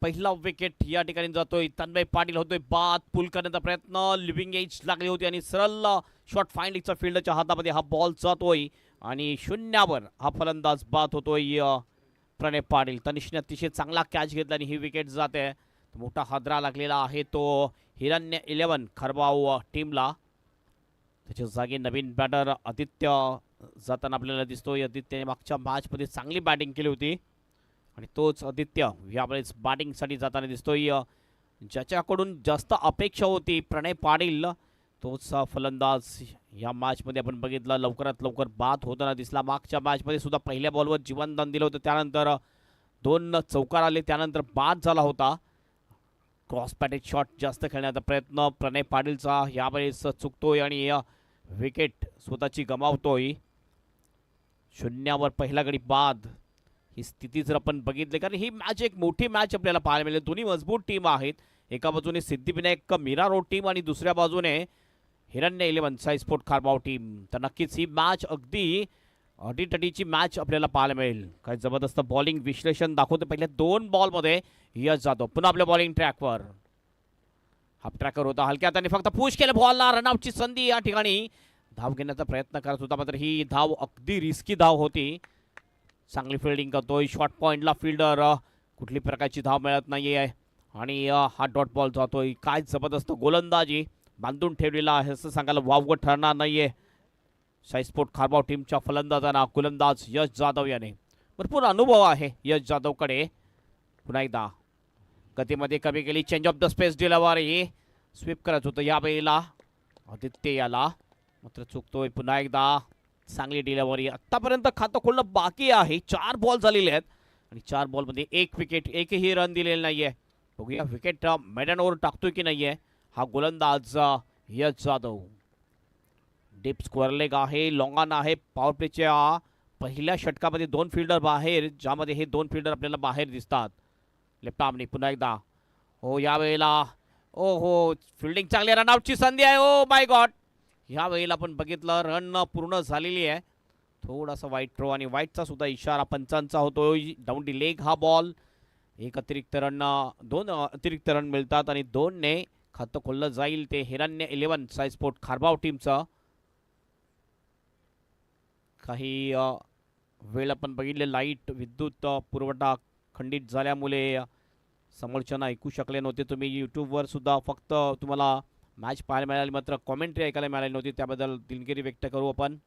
पहिला विकेट या ठिकाणी जातोय. तन्मय पाटील होतोय बाद. पुल करण्याचा प्रयत्न, लिव्हिंग एज लागली होती आणि सरळ शॉट फाइंडिंगचा फील्डच्या हातामध्ये हा बॉल जातोय आणि शून्यावर हा फलंदाज बाद होतोय. प्रणय पाटील, तनिषने अतिशय चांगला कॅच घेतला आणि ही विकेट जाते. मोठा हादरा लागलेला आहे तो हिरण्य 11 खरबाव टीमला. त्याच्या जागी नवीन बॅटर आदित्य जाताना आपल्याला दिसतोय. आदित्यने मागच्या मॅचमध्ये चांगली बॅटिंग केली होती आणि तोच आदित्य यावेळेस बॅटिंगसाठी जाताना दिसतोय. ज्याच्याकडून जास्त अपेक्षा होती प्रणय पाटील, तोच फलंदाज या मॅचमध्ये आपण बघितलं लवकरात लवकर बाद होताना दिसला. मागच्या मॅचमध्ये सुद्धा पहिल्या बॉलवर जीवनदान दिलं होतं, त्यानंतर 2 चौकार आले, त्यानंतर बाद झाला होता. क्रॉस पॅटेज शॉट जास्त खेळण्याचा प्रयत्न प्रणय पाटीलचा यावेळेस चुकतोय आणि विकेट स्वतःची गमावतोय. शून्यावर पहिला गडी बाद. ही स्थिती जर आपण बघितली, कारण ही मॅच एक मोठी मॅच आपल्याला पाहायला मिळेल. दोन्ही मजबूत टीम आहेत. एका बाजूने सिद्धिविनायक मीरा रोड टीम आणि दुसऱ्या बाजूने हिरण्य 11 साई स्पोर्ट खारबाव टीम. तर नक्कीच ही मॅच अगदी अटीतटीची मॅच आपल्याला पाहायला मिळेल. काय जबरदस्त बॉलिंग विश्लेषण दाखवते. पहिल्या 2 बॉलमध्ये यश जाधव पुन्हा आपल्या बॉलिंग ट्रॅकवर. हाफ ट्रॅकर होता, हलक्या हाताने फक्त पुश केलं बॉलला. रनआउटची संधी या ठिकाणी. धाव घेण्याचा प्रयत्न करत होता, मात्र ही धाव अगदी रिस्की धाव होती. चांगली फिल्डिंग करतोय शॉर्ट पॉइंटला फिल्डर, कुठली प्रकारची धाव मिळत नाहीये आणि हा डॉट बॉल जातोय. काय जबरदस्त गोलंदाजी बांधून ठेवलेला आहे असं सांगायला वावगं ठरणार नाहीये साई स्पोर्ट खारबाव टीमच्या फलंदाजांना. गोलंदाज यश जाधव याने भरपूर अनुभव आहे यश जाधवकडे. पुन्हा एकदा गतीमध्ये कमी केली, change of the space delivery sweep करत होतं यावेळेला आदित्य याला, मात्र चुकतोय. पुन्हा एकदा चांगली डिलिव्हरी. आतापर्यंत खातं खोलणं बाकी आहे. 4 बॉल झालेले आहेत आणि 4 बॉलमध्ये 1 विकेट, एकही रन दिलेला नाहीये. बघूया विकेट मैदानावर टाकतोय की नाहीये हा गोलंदाज यश जाधव. डीप स्क्वेअर लेग आहे, लॉंग ऑन आहे. पॉवर प्लेच्या पहिल्या षटकामध्ये 2 फिल्डर बाहेर, ज्यामध्ये हे 2 फिल्डर आपल्याला बाहेर दिसतात. लेफ्ट आर्मनी पुन्हा एकदा. हो यावेळेला ओ हो फिल्डिंग चांगली, रनआउटची संधी आहे. ओ माय गॉड, ह्या वेळेला आपण बघितलं रन पूर्ण झालेली आहे. थोडासा वाईट थ्रो आणि वाईटचा सुद्धा इशारा पंचांचा होतोय. डाऊन दी लेग हा बॉल. 1 अतिरिक्त रन, 2 अतिरिक्त रन मिळतात आणि 2 ने खातं खोललं जाईल ते हिरण्य 11 साई स्पोर्ट खारबाव टीमचं. काही वेळ आपण बघितले लाईट विद्युत पुरवठा खंडित झाल्यामुळे समोरच्यांना ऐकू शकले नव्हते. तुम्ही यूट्यूबवर सुद्धा फक्त तुम्हाला मॅच पाहायला मिळाली, मात्र कॉमेंट्री ऐकायला मिळाली नव्हती, त्याबद्दल दिलगिरी व्यक्त करू आपण.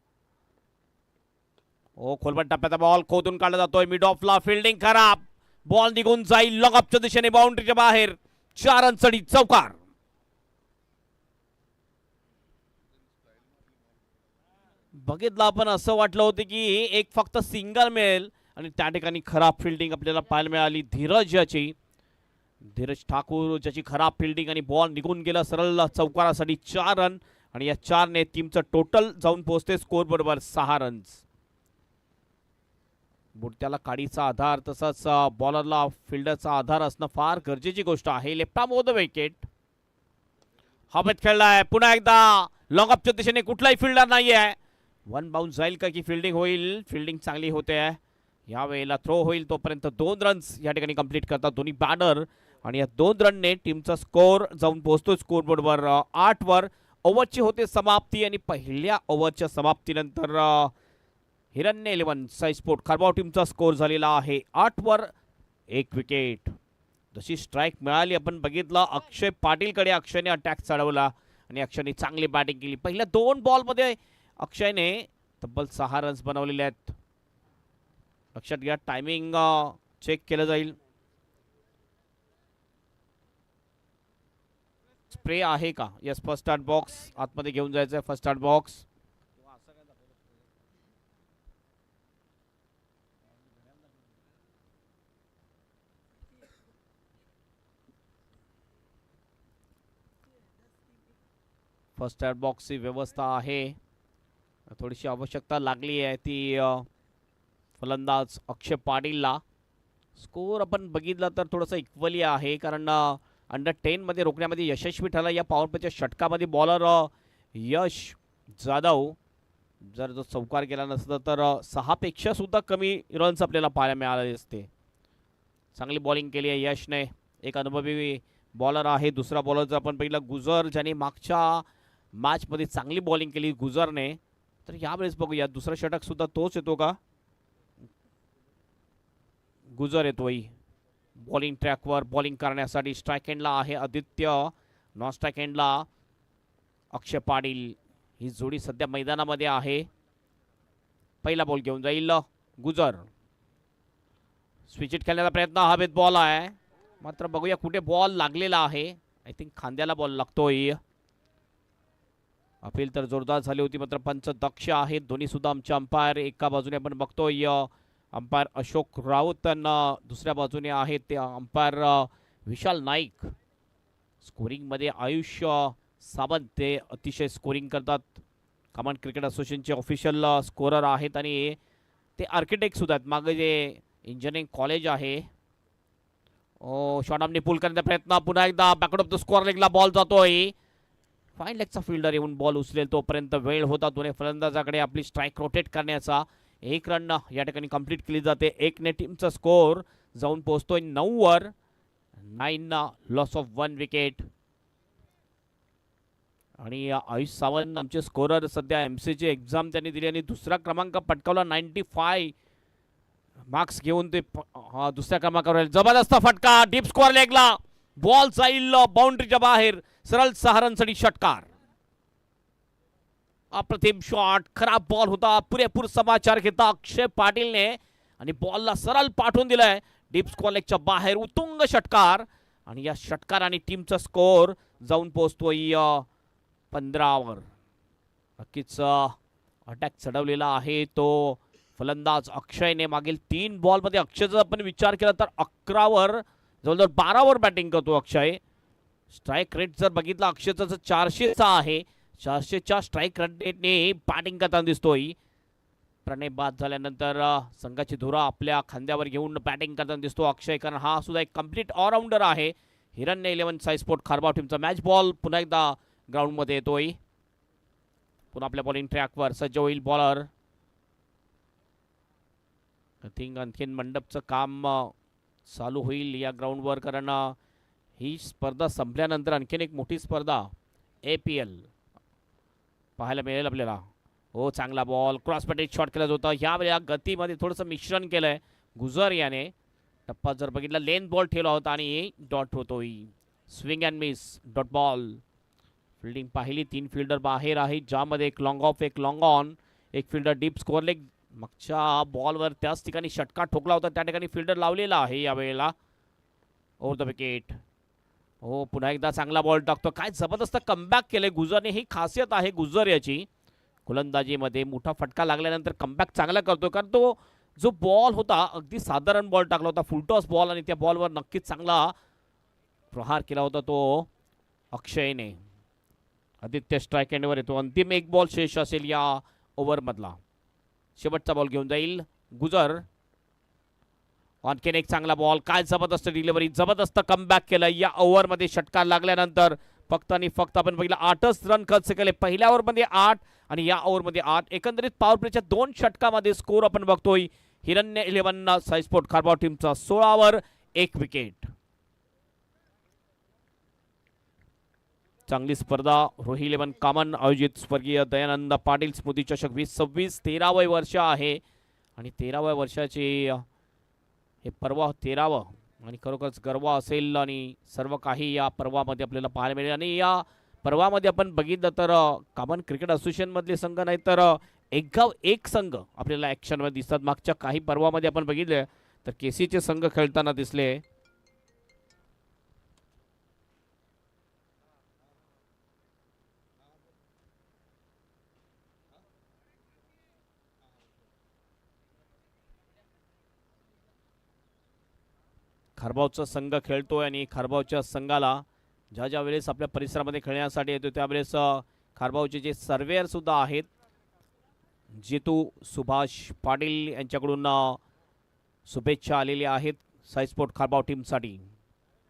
ओ खोलपट टप्प्याचा बॉल खोदून काढला जातोय मिड ऑफला. फिल्डिंग खराब, बॉल निघून जाईल लॉंग ऑफच्या दिशेने बाउंड्रीच्या बाहेर. 4 रन चढी चौकार. बघितलं आपण, असं वाटलं होतं की एक फक्त सिंगल मिळेल आणि त्या ठिकाणी खराब फिल्डिंग आपल्याला पाहायला मिळाली धीरज याची. धीरज ठाकूर ज्याची खराब फिल्डिंग आणि बॉल निघून गेला सरळ चौकारासाठी. 4 रन आणि या 4 ने टीमचं टोटल जाऊन पोहोचते स्कोर बरोबर 6 रन्स. बुडत्याला काडीचा आधार तसंच बॉलरला फिल्डरचा आधार असणं फार गरजेची गोष्ट आहे. Left arm over the wicket. हवेत खेळलाय पुन्हा एकदा लॉंग ऑफच्या दिशेने, कुठलाही फिल्डर नाहीये. 1 बाउन्स जाईल का की फिल्डिंग होईल. फिल्डिंग चांगली होते. या वेळेला थ्रो होईल तोपर्यंत 2 रन्स या ठिकाणी कंप्लीट करतात दोन्ही बॅटर आणि या 2 रनने टीमचा स्कोर जाऊन पोहोचतो स्कोर बरोबर 8 वर. ओव्हरची होते समाप्ती आणि पहिल्या ओव्हरच्या समाप्तीनंतर हिरण्य 11 साई स्पोर्ट खारबाव टीमचा स्कोर झालेला आहे 8 वर 1 विकेट. जशी स्ट्राईक मिळाली आपण बघितलं अक्षय पाटीलकडे, अक्षयने अटॅक चढवला आणि अक्षयने चांगली बॅटिंग केली. पहिल्या 2 बॉलमध्ये अक्षयने तब्बल 6 रन्स बनवलेले आहेत. लक्षात घ्या, टायमिंग चेक केलं जाईल. स्प्रे आहे का? यस, फर्स्ट स्टार्ट बॉक्स आतमध्ये घेऊन जायचं आहे. First start box. First start बॉक्सची व्यवस्था आहे. थोडीशी आवश्यकता लागली आहे ती फलंदाज अक्षय पाटीलला. स्कोर आपण बघितला तर थोडंसं इक्वली आहे, कारण अंडर 10 मध्ये रोखण्यामध्ये यशस्वी ठरला. या पॉवर प्लेच्या षटकामध्ये बॉलर यश जाधव जर जो चौकार केला नसता तर 6 पेक्षा सुद्धा कमी रन्स आपल्याला पाहायला मिळाले असते. चांगली बॉलिंग केली आहे यशने. एक अनुभवी बॉलर आहे. दुसरा बॉलर जर आपण पहिला गुजर, ज्याने मागच्या मॅचमध्ये चांगली बॉलिंग केली गुजरने, तर यावेळेस बघूया दुसरा षटक सुद्धा तोच येतो का. गुजर येतोय बॉलिंग ट्रॅकवर बॉलिंग करण्यासाठी. स्ट्राईक एंडला आहे आदित्य, नॉन स्ट्राईक एंडला अक्षय पाटील. ही जोडी सध्या मैदानामध्ये आहे. पहिला बॉल घेऊन जाईल गुजर. स्विच इट खेळण्याचा प्रयत्न, हवेत बॉल आहे, मात्र बघूया कुठे बॉल लागलेला आहे. आय थिंक खांद्याला बॉल लागतोय. अपील तर जोरदार झाली होती, मात्र पंच दक्ष आहेत दोन्ही सुद्धा आमचे अंपायर. एका बाजूने आपण बघतोय अंपायर अशोक राऊत, दुसऱ्या बाजूने आहेत ते अंपायर विशाल नाईक. स्कोरिंगमध्ये आयुष्य सावंत ते अतिशय स्कोरिंग करतात. कमांड क्रिकेट असोसिएशनचे ऑफिशियल स्कोरर आहेत आणि ते आर्किटेक्ट सुद्धा आहेत. मागे जे इंजिनिअरिंग कॉलेज आहे. शॉर्ट आर्मने पुल करण्याचा प्रयत्न, पुन्हा एकदा बॅकवर्ड ऑफ द स्कोअर लेगला बॉल जातोय. फाईन लेगचा फिल्डर येऊन बॉल उचलेल तोपर्यंत वेळ होता दोन्ही फलंदाजाकडे आपली स्ट्राईक रोटेट करण्याचा. एक रन या ठिकाणी कंप्लीट केली जाते. एकने टीमचा स्कोर जाऊन पोहोचतोय 9 वर. 9 लॉस ऑफ 1 विकेट. आणि आयुष सावंत आमचे स्कोरर सध्या एमसीची एक्झाम त्यांनी दिली आणि दुसरा क्रमांक पटकावला. 95 मार्क्स घेऊन ते दुसऱ्या क्रमांकावर. जबरदस्त फटका डीप स्कोअर लेगला बॉल जाईल बाउंड्रीच्या बाहेर. सरळ 6 रनसाठी षटकार. अप्रतिम शॉट, खराब बॉल होता. पुरेपूर समाचार घेता अक्षय पाटीलने आणि बॉलला सरळ पाठवून दिलाय डीप स्कोअर लेगच्या बाहेर. उत्तुंग षटकार आणि या षटकाराने टीमचा स्कोर जाऊन पोहोचतोय 15 वर. नक्कीच अटॅक चढवलेला आहे तो फलंदाज अक्षयने. मागील 3 बॉलमध्ये अक्षयचा आपण विचार केला तर 11 वर जवळजवळ 12 वर बॅटिंग करतो अक्षय. स्ट्राईक रेट जर बघितला अक्षयचा 400चा आहे. 400च्या स्ट्राईक रेटने बॅटिंग करताना दिसतोय. प्रणय बाद झाल्यानंतर संघाची धुरा आपल्या खांद्यावर घेऊन बॅटिंग करताना दिसतो अक्षय, कारण हा सुद्धा एक कम्प्लीट ऑलराऊंडर आहे. हिरण्य 11 साई स्पोर्ट खारबाव टीमचा मॅच बॉल पुन्हा एकदा ग्राउंडमध्ये येतोय. पुन्हा आपल्या बॉलिंग ट्रॅकवर सज्ज होईल बॉलर. आय थिंक आणखीन मंडपचं काम चालू होईल या ग्राउंडवर, कारण ही स्पर्धा संपल्यानंतर आणखीन एक मोठी स्पर्धा APL पाहायला मिळेल आपल्याला. हो, चांगला बॉल क्रॉस पॅटेज शॉट केला होता. यावेळेला गतीमध्ये थोडंसं मिश्रण केलंय गुजर याने. टप्पा जर बघितला लेन बॉल ठेवला होता आणि डॉट होतोय. Swing and miss dot ball. Fielding पाहिली 3 फिल्डर बाहेर आहे, ज्यामध्ये एक लॉंग ऑफ एक लॉंग ऑन. एक फिल्डर डीप स्कोअर लेग. मागच्या बॉलवर त्याच ठिकाणी षटकार ठोकला होता, त्या ठिकाणी फिल्डर लावलेला आहे यावेळेला. Over the wicket. हो, पुन्हा एकदा चांगला बॉल टाकतो. काय जबरदस्त कमबॅक केले गुजरने. ही खासियत आहे गुजर याची. गोलंदाजीमध्ये मोठा फटका लागल्यानंतर कमबॅक चांगला करतो, कारण तो जो बॉल होता अगदी साधारण बॉल टाकला होता, फुलटॉस बॉल, आणि त्या बॉलवर नक्कीच चांगला प्रहार केला होता तो अक्षयने. आदित्य स्ट्राईक एंडवर येतो. अंतिम एक बॉल शेष असेल या ओव्हरमधला. शेवटचा बॉल घेऊन जाईल गुजर. आणखीन एक चांगला बॉल. काय जबरदस्त डिलिव्हरी, जबरदस्त कमबॅक केलं या ओव्हरमध्ये. षटकार लागल्यानंतर फक्त आणि फक्त आपण पहिला 8च रन खर्च केले. पहिल्या ओव्हरमध्ये 8 आणि या ओव्हरमध्ये 8. एकंदरीत पॉवर प्लेच्या 2 षटकामध्ये स्कोर आपण बघतोय हिरण्य 11 साई स्पोर्ट खारबाव टीमचा 16 वर 1 विकेट. चांगली स्पर्धा रोही 11 कॉमन आयोजित स्वर्गीय दयानंद पाटील स्मृती चषक 2026. 13वे वर्ष आहे आणि 13व्या वर्षाचे हे पर्व 13वं आणि खरोखरच गर्व असेल. आणि सर्व काही या पर्वामध्ये आपल्याला पाहायला मिळेल. आणि या पर्वामध्ये आपण बघितलं तर कॉमन क्रिकेट असोसिएशनमधले संघ नाही तर एक गाव एक संघ आपल्याला ॲक्शनमध्ये दिसतात. मागच्या काही पर्वामध्ये आपण बघितले तर KCचे संघ खेळताना दिसले. खारबावचा संघ खेळतोय आणि खारबावच्या संघाला ज्या वेळेस आपल्या परिसरामध्ये खेळण्यासाठी येतो त्यावेळेस खारबावचे जे सर्वेअर सुद्धा आहेत जितू सुभाष पाटील यांच्याकडून शुभेच्छा आलेल्या आहेत Sai sport खारबाव टीमसाठी.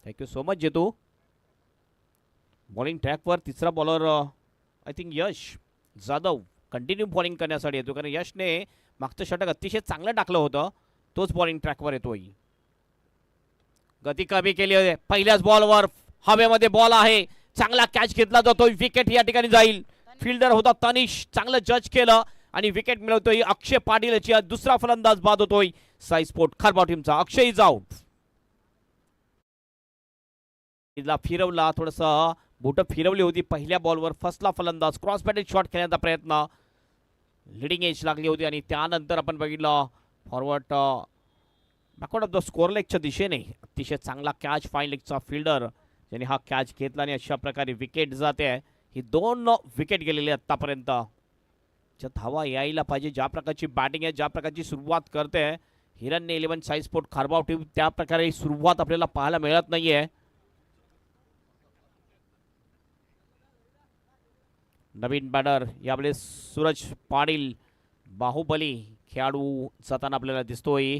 Thank you so much जितू. बॉलिंग ट्रॅकवर तिसरा bowler I think Yash Jadhav continue bowling करण्यासाठी येतो, कारण यशने मागचं षटक अतिशय चांगलं टाकलं होतं. तोच बॉलिंग ट्रॅकवर येतोय. गती कमी केली आहे. पहिल्याच बॉलवर हवेमध्ये बॉल आहे, चांगला कॅच घेतला जातोय. विकेट या ठिकाणी जाईल. फिल्डर होता तनिष, चांगलं जज केलं आणि विकेट मिळवतोय अक्षय पाटील. याची दुसरा फलंदाज बाद होतोय साई स्पोर्ट खारबाव टीमचा. अक्षय इज आउट. फिरवला, थोडस बोट फिरवली होती पहिल्या बॉलवर. फसला फलंदाज. क्रॉस बॅटेड शॉट खेळण्याचा प्रयत्न, लिडिंग एज लागली होती आणि त्यानंतर आपण बघितलं forward backward of the square लेगच्या दिशेने अतिशय चांगला कॅच फाईन लेगचा फिल्डर ज्याने हा कॅच घेतला आणि अशा प्रकारे विकेट जाते. ही 2 विकेट गेलेली आतापर्यंत. ज्या धावा यायला पाहिजे, ज्या प्रकारची बॅटिंग आहे, ज्या प्रकारची सुरुवात करते हिरण्य 11 साई स्पोर्ट खारबाव टीम, त्या प्रकारे सुरुवात आपल्याला पाहायला मिळत नाहीये. नवीन बॅटर यावेळेस सूरज पाटील, बाहुबली खेळाडू जाताना आपल्याला दिसतोय.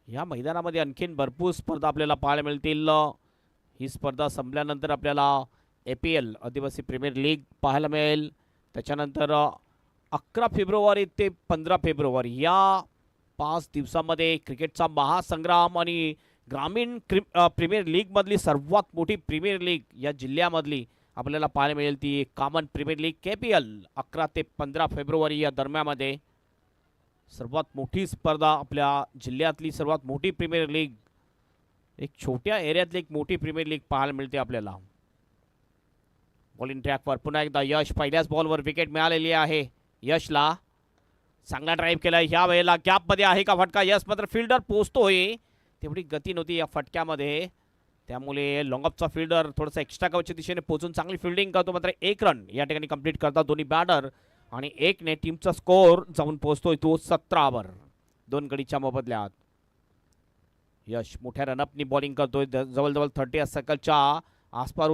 या मैदानामध्ये आणखीन भरपूर स्पर्धा आपल्याला पाहायला मिळतील. ही स्पर्धा संपल्यानंतर आपल्याला APL आदिवासी प्रीमियर लीग पाहायला मिळेल. त्याच्यानंतर 11 फेब्रुवारी ते 15 फेब्रुवारी या 5 दिवसामध्ये क्रिकेटचा महासंग्राम आणि ग्रामीण प्रीमियर लीगमधली सर्वात मोठी प्रीमियर लीग या जिल्ह्यामधली आपल्याला पाहायला मिळेल, ती कॉमन प्रीमियर लीग KPL. 11 ते 15 फेब्रुवारी या दरम्यानमध्ये सर्वात मोठी स्पर्धा, आपल्या जिल्ह्यातली सर्वात मोठी प्रीमियर लीग, एक छोट्या एरियातली एक मोठी प्रीमियर लीग पाहायला मिळते आपल्याला. बॉलिंग ट्रॅकवर पुन्हा एकदा यश. पहिल्याच बॉलवर विकेट मिळालेली आहे यशला. चांगला ड्राईव्ह केला. ह्या वेळेला गॅपमध्ये आहे का फटका? यश मात्र फिल्डर पोहोचतोय, तेवढी गती नव्हती या फटक्यामध्ये, त्यामुळे लॉंगअपचा फिल्डर थोडासा एक्स्ट्रा कव्हरच्या दिशेने पोहोचून चांगली फिल्डिंग करतो. मात्र 1 रन या ठिकाणी कंप्लीट करतात दोन्ही बॅटर आणि 1 ने टीमचा स्कोअर जाऊन पोहोचतोय तो 17 2 गडीच्या मोबदल्यात. यश मोठ्या रनअपनी बॉलिंग करतोय, जवळजवळ 30 सर्कलच्या आसपास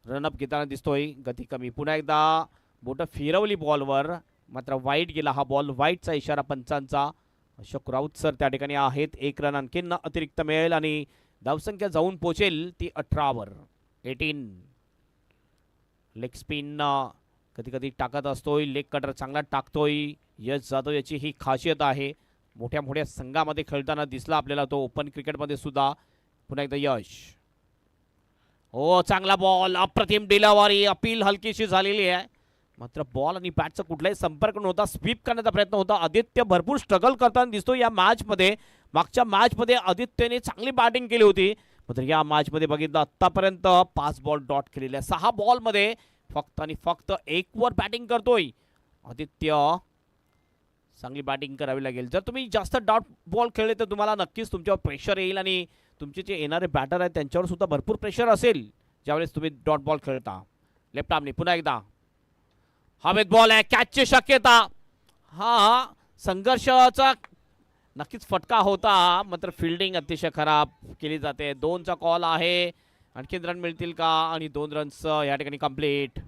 रनअप घेताना दिसतोय. गती कमी. पुन्हा एकदा बोटं फिरवली बॉलवर, मात्र वाईट गेला हा बॉल. वाईटचा इशारा पंचांचा. अशोक राऊत सर त्या ठिकाणी आहेत. 1 रन आणखीन अतिरिक्त मिळेल आणि धावसंख्या जाऊन पोहोचेल ती 18 18. लेग स्पिन कधी कधी टाकत असतोय, लेग कटर चांगला टाकतोय यश जाधव, याची ही खासियत आहे. मोठ्या मोठ्या संघामध्ये खेळताना दिसला आपल्याला तो, ओपन क्रिकेटमध्ये सुद्धा. पुन्हा एकदा यश. हो, चांगला बॉल, अप्रतिम डिलिव्हरी. अपील हलकीशी झालेली आहे, मात्र बॉल आणि बॅटचा कुठलाही संपर्क नव्हता. स्वीप करण्याचा प्रयत्न होता. आदित्य भरपूर स्ट्रगल करताना दिसतो या मॅचमध्ये. मागच्या मॅचमध्ये आदित्यने चांगली बॅटिंग केली होती, मात्र या मॅचमध्ये बघितलं आतापर्यंत 5 बॉल डॉट केलेले. 6 बॉलमध्ये फक्त आणि फक्त 1 वर बॅटिंग करतोय आदित्य. चांगली बॅटिंग करावी लागेल. जर तुम्ही जास्त डॉट बॉल खेळले तर तुम्हाला नक्कीच तुमच्यावर प्रेशर येईल आणि तुमचे जे येणारे बॅटर आहेत त्यांच्यावर सुद्धा भरपूर प्रेशर असेल ज्यावेळेस तुम्ही डॉट बॉल खेळता. लेफ्ट आर्मनी पुन्हा एकदा हवेत बॉल आहे, कॅचची शक्यता. हा संघर्षाचा नक्कीच फटका होता, मात्र फिल्डिंग अतिशय खराब केली जाते. 2चा कॉल आहे. आणखीन रन मिळतील का? आणि 2 रन्स या ठिकाणी कंप्लीट.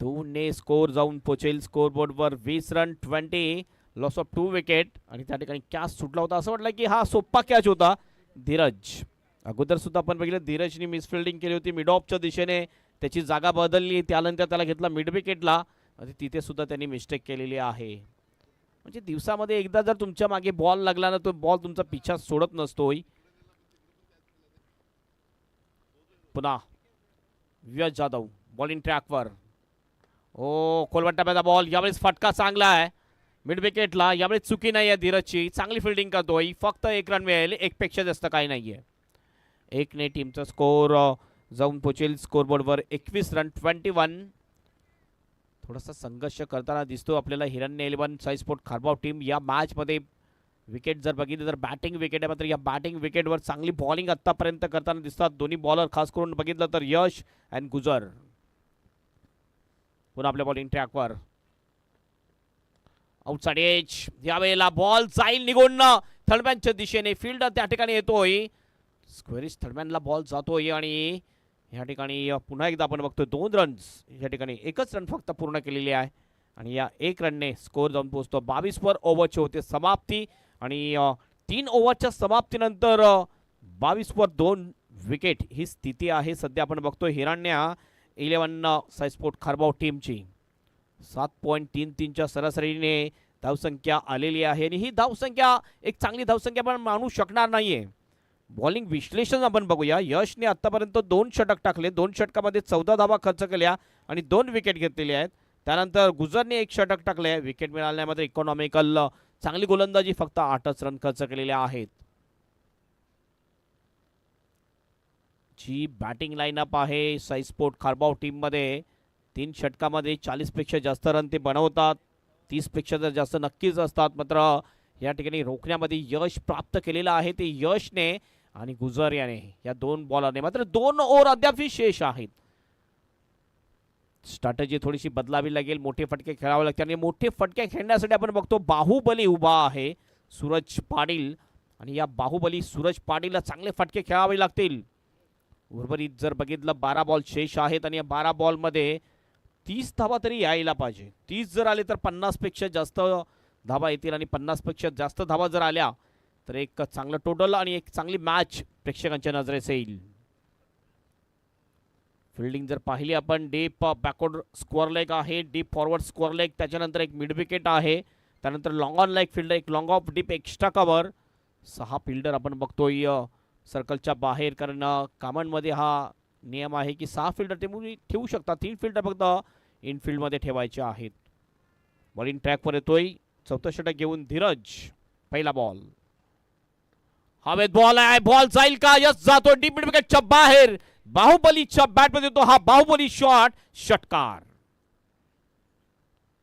2 ने स्कोर जाऊन पोचेल स्कोरबोर्डवर. 20 रन 20, लॉस ऑफ 2 विकेट. आणि त्या ठिकाणी कॅच सुटला होता, असं वाटलं की हा सोपा कॅच होता. धीरज अगोदर सुद्धा आपण बघितलं, धीरजने मिसफिल्डिंग केली होती मिड ऑफच्या दिशेने, त्याची जागा बदलली, त्यानंतर त्याला घेतला मिड विकेटला. तिथे सुद्धा त्यांनी मिस्टेक केलेली आहे. म्हणजे दिवसामध्ये एकदा जर तुमच्या मागे बॉल लागला ना, तो बॉल तुमचा पिछा सोडत नसतोय. पुन्हा यश जाधव बॉलिंग ट्रॅकवर. ओ, खोलवट टप्प्याचा बॉल. यावेळेस फटका चांगला आहे मिड विकेटला. यावेळेस चुकी नाही आहे धीरजची, चांगली फिल्डिंग करतोय. फक्त 1 रन मिळेल, 1 पेक्षा जास्त काही नाहीये. 1 ने टीमचा स्कोर जाऊन पोचेल स्कोरबोर्डवर 21 रन 21. थोडासा संघर्ष करताना दिसतो आपल्याला हिरण्य 11 साई स्पोर्ट खारबाव टीम. या मॅचमध्ये विकेट जर बघितलं तर बॅटिंग विकेट आहे, मात्र या बॅटिंग विकेटवर चांगली बॉलिंग आतापर्यंत करताना दिसतात दोन्ही बॉलर. खास करून बघितलं तर यश अँड गुजर. पुन्हा आपल्या बॉलिंग ट्रॅकवर आउटसाइड एज. यावेळेला बॉल जाईल निघून थर्डमॅनच्या दिशेने. फिल्डर त्या ठिकाणी येतोय, स्क्वेरिश थर्डमॅनला बॉल जातोय आणि या ठिकाणी पुन्हा एकदा आपण बघतोय 2 रन्स. या ठिकाणी 1च रन फक्त पूर्ण केलेली आहे आणि या 1 रनने स्कोर जाऊन पोहोचतो. 22 ओव्हरची होते समाप्ती आणि 3 ओव्हरच्या समाप्तीनंतर 22 2 विकेट ही स्थिती आहे सध्या. आपण बघतोय हिरण्य 11 साई स्पोर्ट खारबाव टीमची 7.33च्या सरासरीने धावसंख्या आलेली आहे आणि ही धावसंख्या एक चांगली धावसंख्या पण मानू शकणार नाहीये. बॉलिंग विश्लेषण आपण बघूया. यशने आतापर्यंत 2 षटक टाकले, 2 षटकामध्ये 14 धावा खर्च केल्या आणि 2 विकेट घेतलेल्या आहेत. त्यानंतर गुजरने 1 षटक टाकले, विकेट मिळाल्यामध्ये इकॉनॉमिकल चांगली गोलंदाजी, फक्त 8च रन खर्च केलेल्या आहेत. जी बॅटिंग लाईनअप आहे साई स्पोर्ट खारबाव टीम मध्ये, 3 षटकामध्ये 40 पेक्षा जास्त रन ते बनवतात, 30 पेक्षा जर जास्त नक्कीच असतात. मात्र या ठिकाणी रोखण्यामध्ये यश प्राप्त केलेलं आहे ते यशने आणि गुजर याने, या 2 बॉलरने. मात्र 2 ओव्हर अद्यापही शेष आहेत. स्ट्रॅटेजी थोडीशी बदलावी लागेल, मोठे फटके खेळावे लागतील आणि मोठे फटके खेळण्यासाठी आपण बघतो बाहुबली उभा आहे सूरज पाटील, आणि या बाहुबली सूरज पाटीलला चांगले फटके खेळावे लागतील. उर्वरित जर बघितलं 12 बॉल शेष आहेत आणि या 12 बॉलमध्ये 30 धावा तरी यायला पाहिजे. 30 जर आले तर 50 पेक्षा जास्त धावा येतील आणि 50 पेक्षा जास्त धावा जर आल्या तर एक चांगलं टोटल आणि एक चांगली मॅच प्रेक्षकांच्या नजरेस येईल. फिल्डिंग जर पाहिली आपण, डीप बॅकवर्ड स्क्वेअर लेग आहे, डीप फॉरवर्ड स्क्वेअर लेग, त्याच्यानंतर एक मिड विकेट आहे, त्यानंतर लॉंग ऑन लेग फिल्डर, एक long of deep extra cover. 6 fielder आपण बघतोय सर्कलच्या बाहेर, कारण कामांमध्ये हा नियम आहे की 6 फिल्डर ते ठेवू शकतात, 3 फिल्डर फक्त इनफिल्डमध्ये ठेवायचे आहेत. बॉलिंग ट्रॅकवर येतोय, 4थं षटक घेऊन धीरज. पहिला बॉल, हवेत बॉल आहे, बॉल जाईल का? यस, जातो डीप मिड विकेटच्या बाहेर. बाहुबलीच्या बॅटमध्ये येतो हा बाहुबली शॉट, षटकार.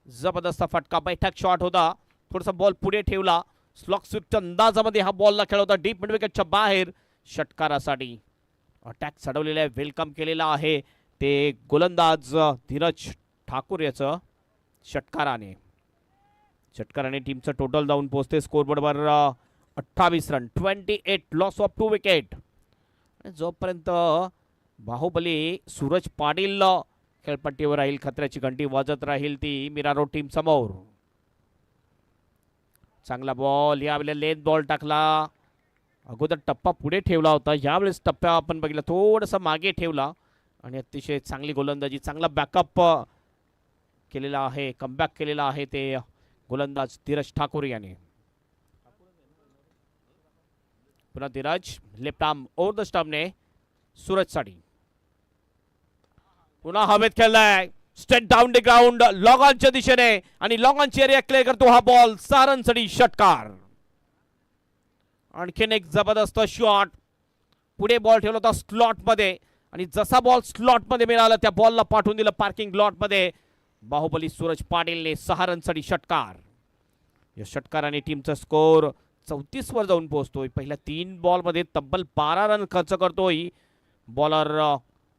जबरदस्त फटका, बैठक शॉट होता, थोडासा बॉल पुढे ठेवला, स्लॉक स्वीपच्या अंदाजामध्ये हा बॉलला खेळवता डीप मिड विकेटच्या बाहेर षटकारासाठी. अटॅक चढवलेला आहे, वेलकम केलेला आहे ते गोलंदाज धीरज ठाकूर याचं षटकाराने. षटकाराने टीमचं टोटल जाऊन पोहोचते स्कोरबोर्डवर 28 रन, 28 लॉस ऑफ 2 विकेट. जोपर्यंत बाहुबली सूरज पाटील खेळपट्टीवर राहील, खतऱ्याची घंटी वाजत राहील ती मिरारो टीम समोर. चांगला बॉल, यावेळेला लेन बॉल टाकला, अगोदर टप्पा पुढे ठेवला होता, यावेळेस टप्पा आपण बघितला थोडंसं मागे ठेवला आणि अतिशय चांगली गोलंदाजी, चांगला बॅकअप केलेला आहे, कमबॅक केलेला आहे ते गोलंदाज धीरज ठाकूर याने. पुन्हा Dheeraj, left arm over the स्टंपने सूरजसाठी, पुन्हा हवेत खेळलाय, straight down the ground, long ऑनच्या दिशेने आणि लॉंग ऑनची एरिया क्लिअर करतो हा बॉल, 6 रनसाठी षटकार. आणखीन एक जबरदस्त शॉट, पुढे बॉल ठेवला होता स्लॉट मध्ये आणि जसा बॉल स्लॉट मध्ये मिळाला त्या बॉलला पाठवून दिलं पार्किंग लॉट मध्ये. बाहुबली सूरज पाटीलने 6 रनसाठी षटकार. या षटकाराने टीमचा स्कोर 34 वर जाऊन पोहोचतोय. पहिल्या 3 बॉल मध्ये तब्बल 12 रन खर्च करतोय बॉलर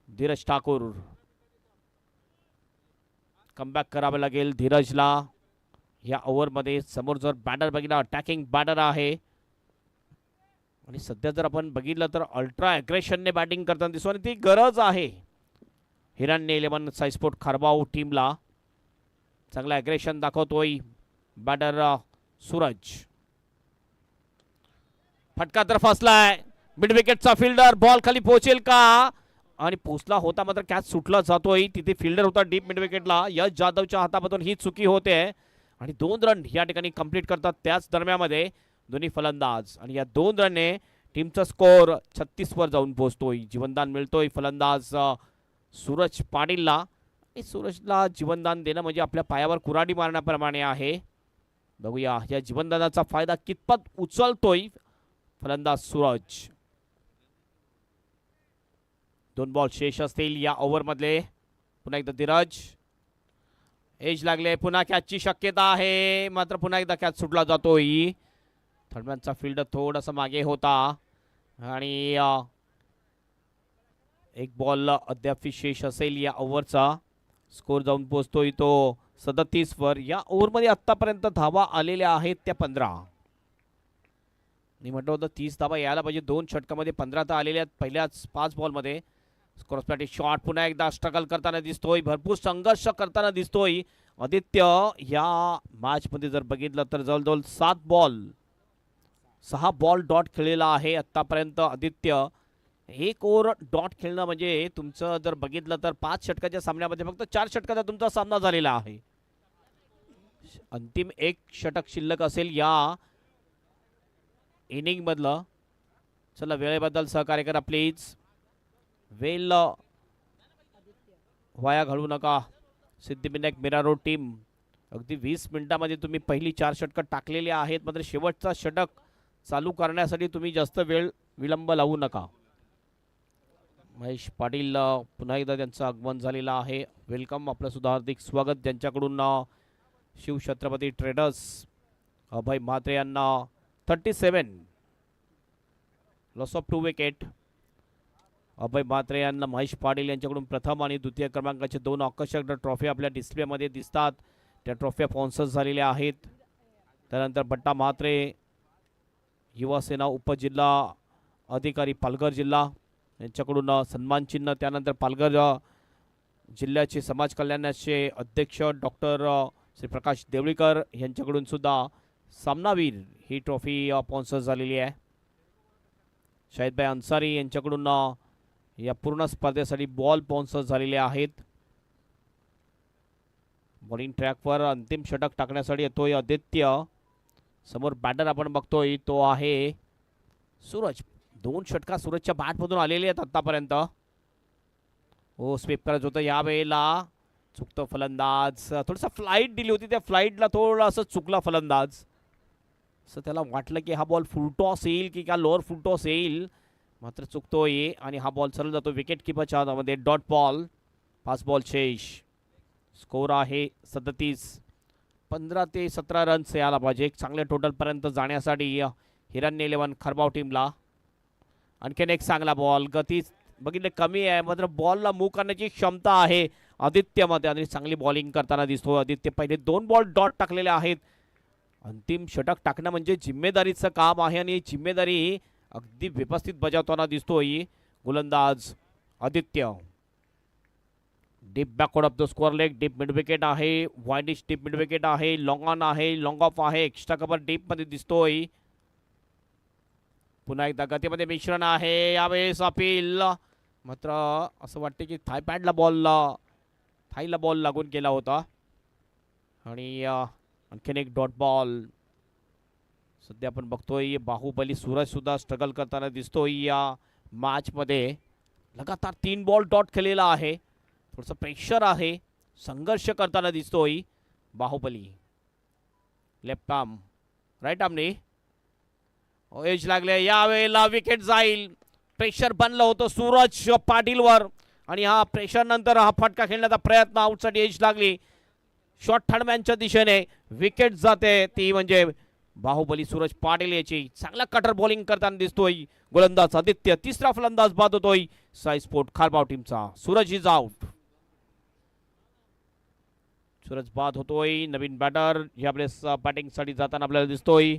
धीरज ठाकूर. कमबॅक करावं लागेल धीरजला या ओव्हरमध्ये. समोर जर बॅटर बघितला, अटॅकिंग बॅटर आहे आणि सध्या जर आपण बघितलं तर अल्ट्रा ॲग्रेशनने बॅटिंग करताना दिसतो आणि ती गरज आहे हिरण्य 11 साई स्पोर्ट खारबाव टीमला. चांगला ॲग्रेशन दाखवतोय बॅटर सूरज. फटका तर फसलाय, मिड विकेटचा फिल्डर, बॉल खाली पोहोचेल का? आणि पोचला होता, मात्र कॅच सुटला जातोय. तिथे फिल्डर होता डीप मिड विकेटला, यश जाधवच्या हातामधून ही चुकी होते आणि 2 रन या ठिकाणी कंप्लीट करतात त्याच दरम्यानमध्ये दोन्ही फलंदाज. आणि या 2 रनने टीमचा स्कोर 36 वर जाऊन पोहोचतोय. जीवनदान मिळतोय फलंदाज सूरज पाटीलला. सूरजला जीवनदान देणं म्हणजे आपल्या पायावर कुऱ्हाडी मारण्याप्रमाणे आहे. बघूया या जीवनदानाचा फायदा कितपत उचलतोय फलंदाज सूरज. 2 बॉल शेष असतील या ओव्हरमधले. पुन्हा एकदा धीरज, एज लागले, पुन्हा कॅचची शक्यता आहे, मात्र पुन्हा एकदा कॅच सुटला जातोय. थर्डमॅनचा फिल्डर थोडासा मागे होता आणि एक बॉल अद्याप शेष असेल या ओव्हरचा. स्कोर जाऊन पोहोचतोय तो 37 वर. या ओव्हरमध्ये आतापर्यंत धावा आलेल्या आहेत त्या 15. मी म्हटलं होतं 30 धावा यायला पाहिजे, 2 षटकामध्ये 15 तर आलेल्या आहेत पहिल्याच 5 बॉलमध्ये. स्कोरसाठी शॉट पुन्हा एकदा स्ट्रगल करताना दिसतोय, भरपूर संघर्ष करताना दिसतोय आदित्य. या मॅचमध्ये जर बघितलं तर जवळजवळ 6 बॉल डॉट खेळलेला आहे आतापर्यंत आदित्य. 1 ओव्हर डॉट खेळणं म्हणजे तुमचं जर बघितलं तर 5 षटकाच्या सामन्यामध्ये फक्त 4 षटकाचा तुमचा सामना झालेला आहे. अंतिम एक षटक शिल्लक असेल या इनिंग मधलं. चला वेळेबद्दल सहकार्य करा प्लीज. वेल वाया घालवू नका. सिद्धिविनायक मीरा रोड टीम अगदी 20 मिनिटांमध्ये तुम्ही पहिली 4 षटकं टाकलेली आहेत. मात्र शेवटचा षटक चालू करण्यासाठी तुम्ही जास्त वेळ विलंब लावू नका. महेश पाटील पुन्हा एकदा त्यांचं आगमन झालेलं आहे. वेलकम, आपलं सुद्धा हार्दिक स्वागत. त्यांच्याकडून शिवछत्रपती ट्रेडर्स अभय म्हात्रे यांना 37 लॉस ऑफ 2 विकेट. अभय म्हात्रे यांना महेश पाटील यांच्याकडून प्रथम आणि द्वितीय क्रमांकाचे 2 आकर्षक ट्रॉफी आपल्या डिस्प्लेमध्ये दिसतात. त्या ट्रॉफ्या स्पॉन्सर्स झालेल्या आहेत. त्यानंतर बट्टा म्हात्रे युवासेना उपजिल्हा अधिकारी पालघर जिल्हा यांच्याकडून सन्मान चिन्ह. त्यानंतर पालघर जिल्ह्याचे समाज कल्याणाचे अध्यक्ष डॉक्टर श्री प्रकाश देवळीकर यांच्याकडून सुद्धा सामनावीर ही ट्रॉफी स्पॉन्सर झालेली आहे. शाहिदभाई अन्सारी यांच्याकडून या पूर्ण स्पर्धेसाठी बॉल स्पॉन्सर झालेले आहेत. बॉलिंग ट्रॅकवर अंतिम षटक टाकण्यासाठी येतोय आदित्य. समोर बॅटर आपण बघतोय तो आहे सूरज. 2 षटका सूरजच्या बॅटमधून आलेली आहेत आतापर्यंत. हो, स्वीप करत होतं यावेळेला. चुकतो फलंदाज. थोडंसं फ्लाईट दिली होती, त्या फ्लाईटला थोडंसं चुकला फलंदाज. असं त्याला वाटलं की हा बॉल फुल टॉस येईल की का लोअर फुल टॉस येईल, मात्र चुकतोय आणि हा बॉल सरळ जातो विकेट किपरच्या हातामध्ये. Dot ball. 5 बॉल शेष. स्कोर आहे 37. 15 ते 17 रन्स यायला पाहिजे एक चांगल्या टोटलपर्यंत जाण्यासाठी हिरण्य 11 खरबाव टीमला. आणखीन एक चांगला बॉल. गती बघितले कमी आहे, मात्र बॉलला मूव करण्याची क्षमता आहे आदित्यमध्ये आणि चांगली बॉलिंग करताना दिसतो आदित्य. पहिले 2 बॉल डॉट टाकलेले आहेत. अंतिम षटक टाकणं म्हणजे जिम्मेदारीचं काम आहे आणि जिम्मेदारी अगदी व्यवस्थित बजावताना दिसतोय गोलंदाज Aditya. Deep backward of the score leg. Deep mid wicket आहे. वाइडिश डीप मिड विकेट आहे. लॉंग ऑन आहे. लॉंग ऑफ आहे. एक्स्ट्रा कव्हर डीप मध्ये दिसतोय. पुन्हा एकदा गतीमध्ये मिश्रण आहे. यावेळेस अपील, मात्र असं वाटते की थायला बॉल लागून गेला होता. आणि आणखीन एक डॉट बॉल. सध्या आपण बघतोय बाहुबली सूरज सुद्धा स्ट्रगल करताना दिसतोय या मॅच मध्ये. लगातार 3 बॉल डॉट केलेला आहे. थोडंसं प्रेशर आहे. संघर्ष करताना दिसतोय बाहुबली. लेफ्ट आर्म राईट आर्मने एज लागले. यावेळेला विकेट जाईल. प्रेशर बनलं होतं सूरज पाटीलवर आणि हा प्रेशर नंतर हा फटका खेळण्याचा प्रयत्न. आउटसाइड एज लागली. शॉट थर्डमॅनच्या दिशेने विकेट जाते ती म्हणजे बाहुबली सूरज पाटील याची. चांगला कटर बॉलिंग करताना दिसतोय गोलंदाज आदित्य. तिसरा फलंदाज बाद होतोय साई स्पोर्ट खारबाव टीमचा. Suraj is out. सूरज बाद होतोय. नवीन बॅटर यावेळेस बॅटिंगसाठी जाताना आपल्याला दिसतोय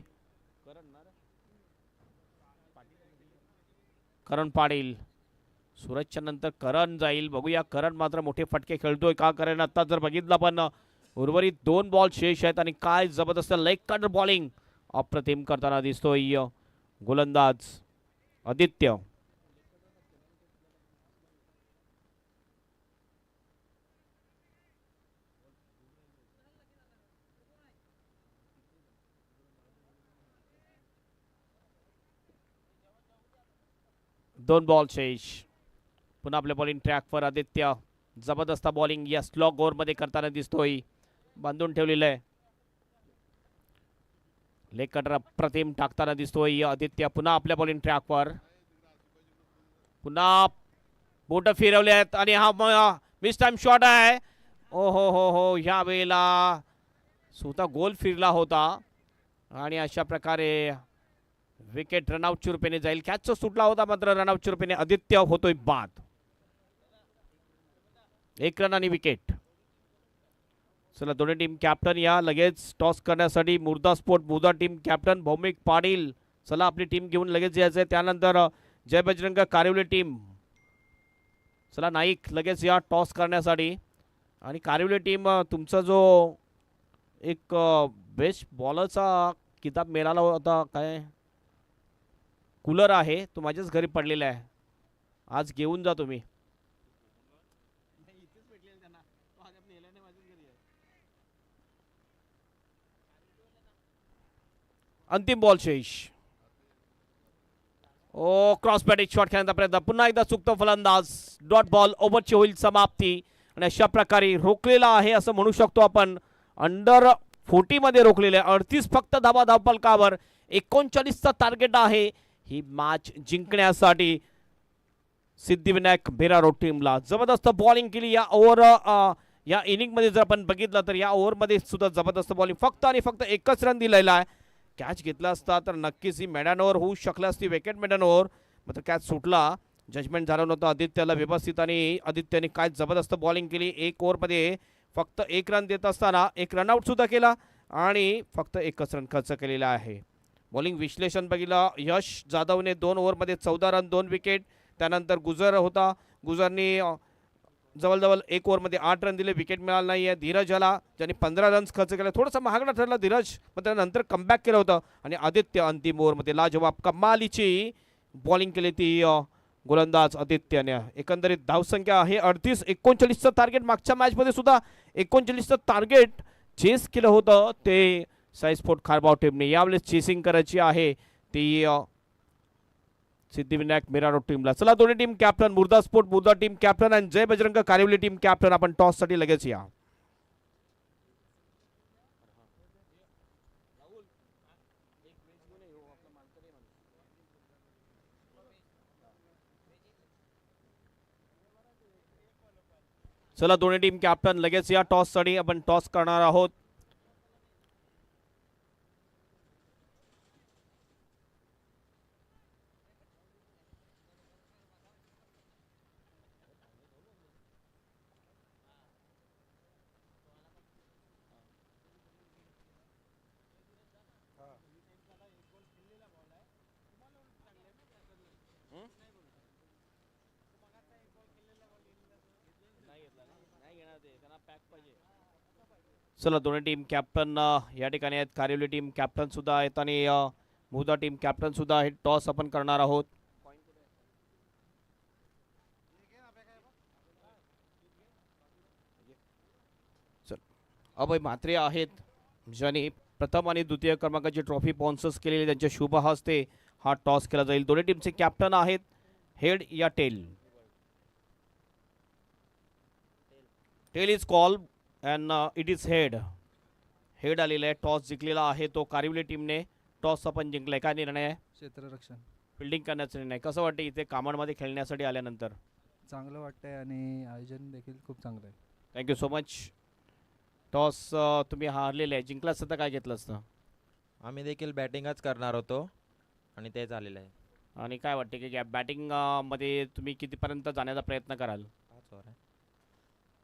करण पाटील. सूरजच्या नंतर करण जाईल. बघूया करण मात्र मोठे फटके खेळतोय का. करण आता जर बघितलं पण उर्वरित 2 बॉल शेष आहेत आणि काय जबरदस्त लेग कटर बॉलिंग अप्रतिम करताना दिसतोय गोलंदाज आदित्य. दोन बॉल शेष. पुन्हा आपल्या बॉलिंग ट्रॅकवर आदित्य. जबरदस्त बॉलिंग या स्लॉग ओव्हरमध्ये करताना दिसतोय. बांधून ठेवलेलं आहे. लेग कटर प्रतिम टाकताना दिसतोय आदित्य. पुन्हा आपल्या बॉलिंग ट्रॅकवर. पुन्हा बोट फिरवले आहेत आणि हा मिस टाइम शॉट आहे. ओ हो ह्या वेळेला स्वतः गोल फिरला होता आणि अशा प्रकारे विकेट रनआउटच्या रूपाने जाईल. कॅच सुटला होता मात्र रनआउटच्या रूपाने आदित्य होतोय बाद. 1 रन आणि विकेट. चला दोन्ही टीम कॅप्टन या लगेच टॉस करण्यासाठी. मुर्दा स्पोर्ट मुर्दा टीम कॅप्टन भौमिक पाटील. चला आपली टीम घेऊन लगेच यायचं आहे. त्यानंतर जय बजरंग कारिवली टीम. चला नाईक लगेच या टॉस करण्यासाठी. आणि कारिवली टीम तुमचा जो एक बेस्ट बॉलरचा किताब मिळाला होता काय कूलर आहे तो माझ्याच घरी पडलेला आहे. आज घेऊन जा तुम्ही. अंतिम बॉल शेष. ओ क्रॉस बॅटिंग शॉट खेळण्याचा प्रयत्न, पुन्हा एकदा चुकतो फलंदाज. डॉट बॉल, ओव्हरची होईल समाप्ती. आणि अशा प्रकारे रोखलेला आहे असं म्हणू शकतो आपण. अंडर 40 मध्ये रोखलेले, 38 फक्त धावा धावफलकावर. 39चा टार्गेट आहे ही मॅच जिंकण्यासाठी सिद्धिविनायक भिरारो टीमला. जबरदस्त बॉलिंग केली या ओव्हर, या इनिंगमध्ये जर आपण बघितलं तर या ओव्हरमध्ये सुद्धा जबरदस्त बॉलिंग. फक्त आणि फक्त एकच रन दिलेला आहे. कॅच घेतला असता तर नक्कीच ही मेडन ओव्हर होऊ शकला असती, विकेट मेडन ओव्हर. मात्र कॅच सुटला, जजमेंट झालं नव्हतं आदित्यला व्यवस्थित आणि आदित्यने काय जबरदस्त बॉलिंग केली. एक ओव्हरमध्ये फक्त एक रन देत असताना एक रनआउट सुद्धा केला आणि फक्त एकच रन खर्च केलेला आहे. बॉलिंग विश्लेषण बघितलं, यश जाधवने 2 ओव्हरमध्ये 14 रन 2 विकेट. त्यानंतर गुजर होता, गुजरने जवळजवळ 1 ओव्हरमध्ये 8 रन दिले, विकेट मिळाला नाही आहे. धीरज आला ज्यांनी 15 रन्स खर्च केले, थोडंसं महागडा ठरला धीरज, पण त्यानंतर कमबॅक केलं होतं. आणि आदित्य अंतिम ओव्हरमध्ये लाजवाब कमालीची बॉलिंग केली ती गोलंदाज आदित्यने. एकंदरीत धावसंख्या आहे 38. 39चं टार्गेट मागच्या मॅचमध्ये सुद्धा 39चं टार्गेट चेस केलं होतं ते साईस्पोर्ट खारबाव टीमने. यावेळेस चेसिंग करायची आहे ती सिद्धिविनायक भिरारो टीमला. चला दोन्ही टीम कॅप्टन, मुर्दा स्पोर्ट मुर्दा टीम कॅप्टन आणि जय बजरंग कारिवली टीम कॅप्टन, आपण टॉस साठी लगेच या. चला दोन्ही टीम कॅप्टन लगेच या टॉस साठी, आपण टॉस करणार आहोत. चला दोन्ही टीम कॅप्टन या ठिकाणी आहेत. कारिवली टीम कॅप्टन सुद्धा आहेत आणि मुर्दा टीम कॅप्टन सुद्धा आहेत. टॉस आपण करणार आहोत. अभय म्हात्रे आहेत ज्यांनी प्रथम आणि द्वितीय क्रमांकाची ट्रॉफी स्पॉन्सर्स केलेली, त्यांच्या शुभ हस्ते हा टॉस केला जाईल. दोन्ही टीमचे कॅप्टन आहेत. हेड या tail? Tail is call and it is head. Head आलेला आहे. टॉस जिंकलेला आहे तो कारिवली टीमने. टॉस आपण जिंकलाय. काय निर्णय आहे? क्षेत्ररक्षण. फिल्डिंग करण्याचा निर्णय. कसं वाटतं इथे कामांमध्ये खेळण्यासाठी आल्यानंतर? चांगलं वाटतंय आणि आयोजन देखील खूप चांगलं आहे. Thank you so much. टॉस तुम्ही हारलेले आहे, जिंकला असतं तर काय घेतलं असतं? आम्ही देखील बॅटिंगच करणार होतो आणि ते झालेलं आहे. आणि काय वाटते की बॅटिंग मध्ये तुम्ही कितीपर्यंत जाण्याचा प्रयत्न कराल? 5 ओव्हर आहे.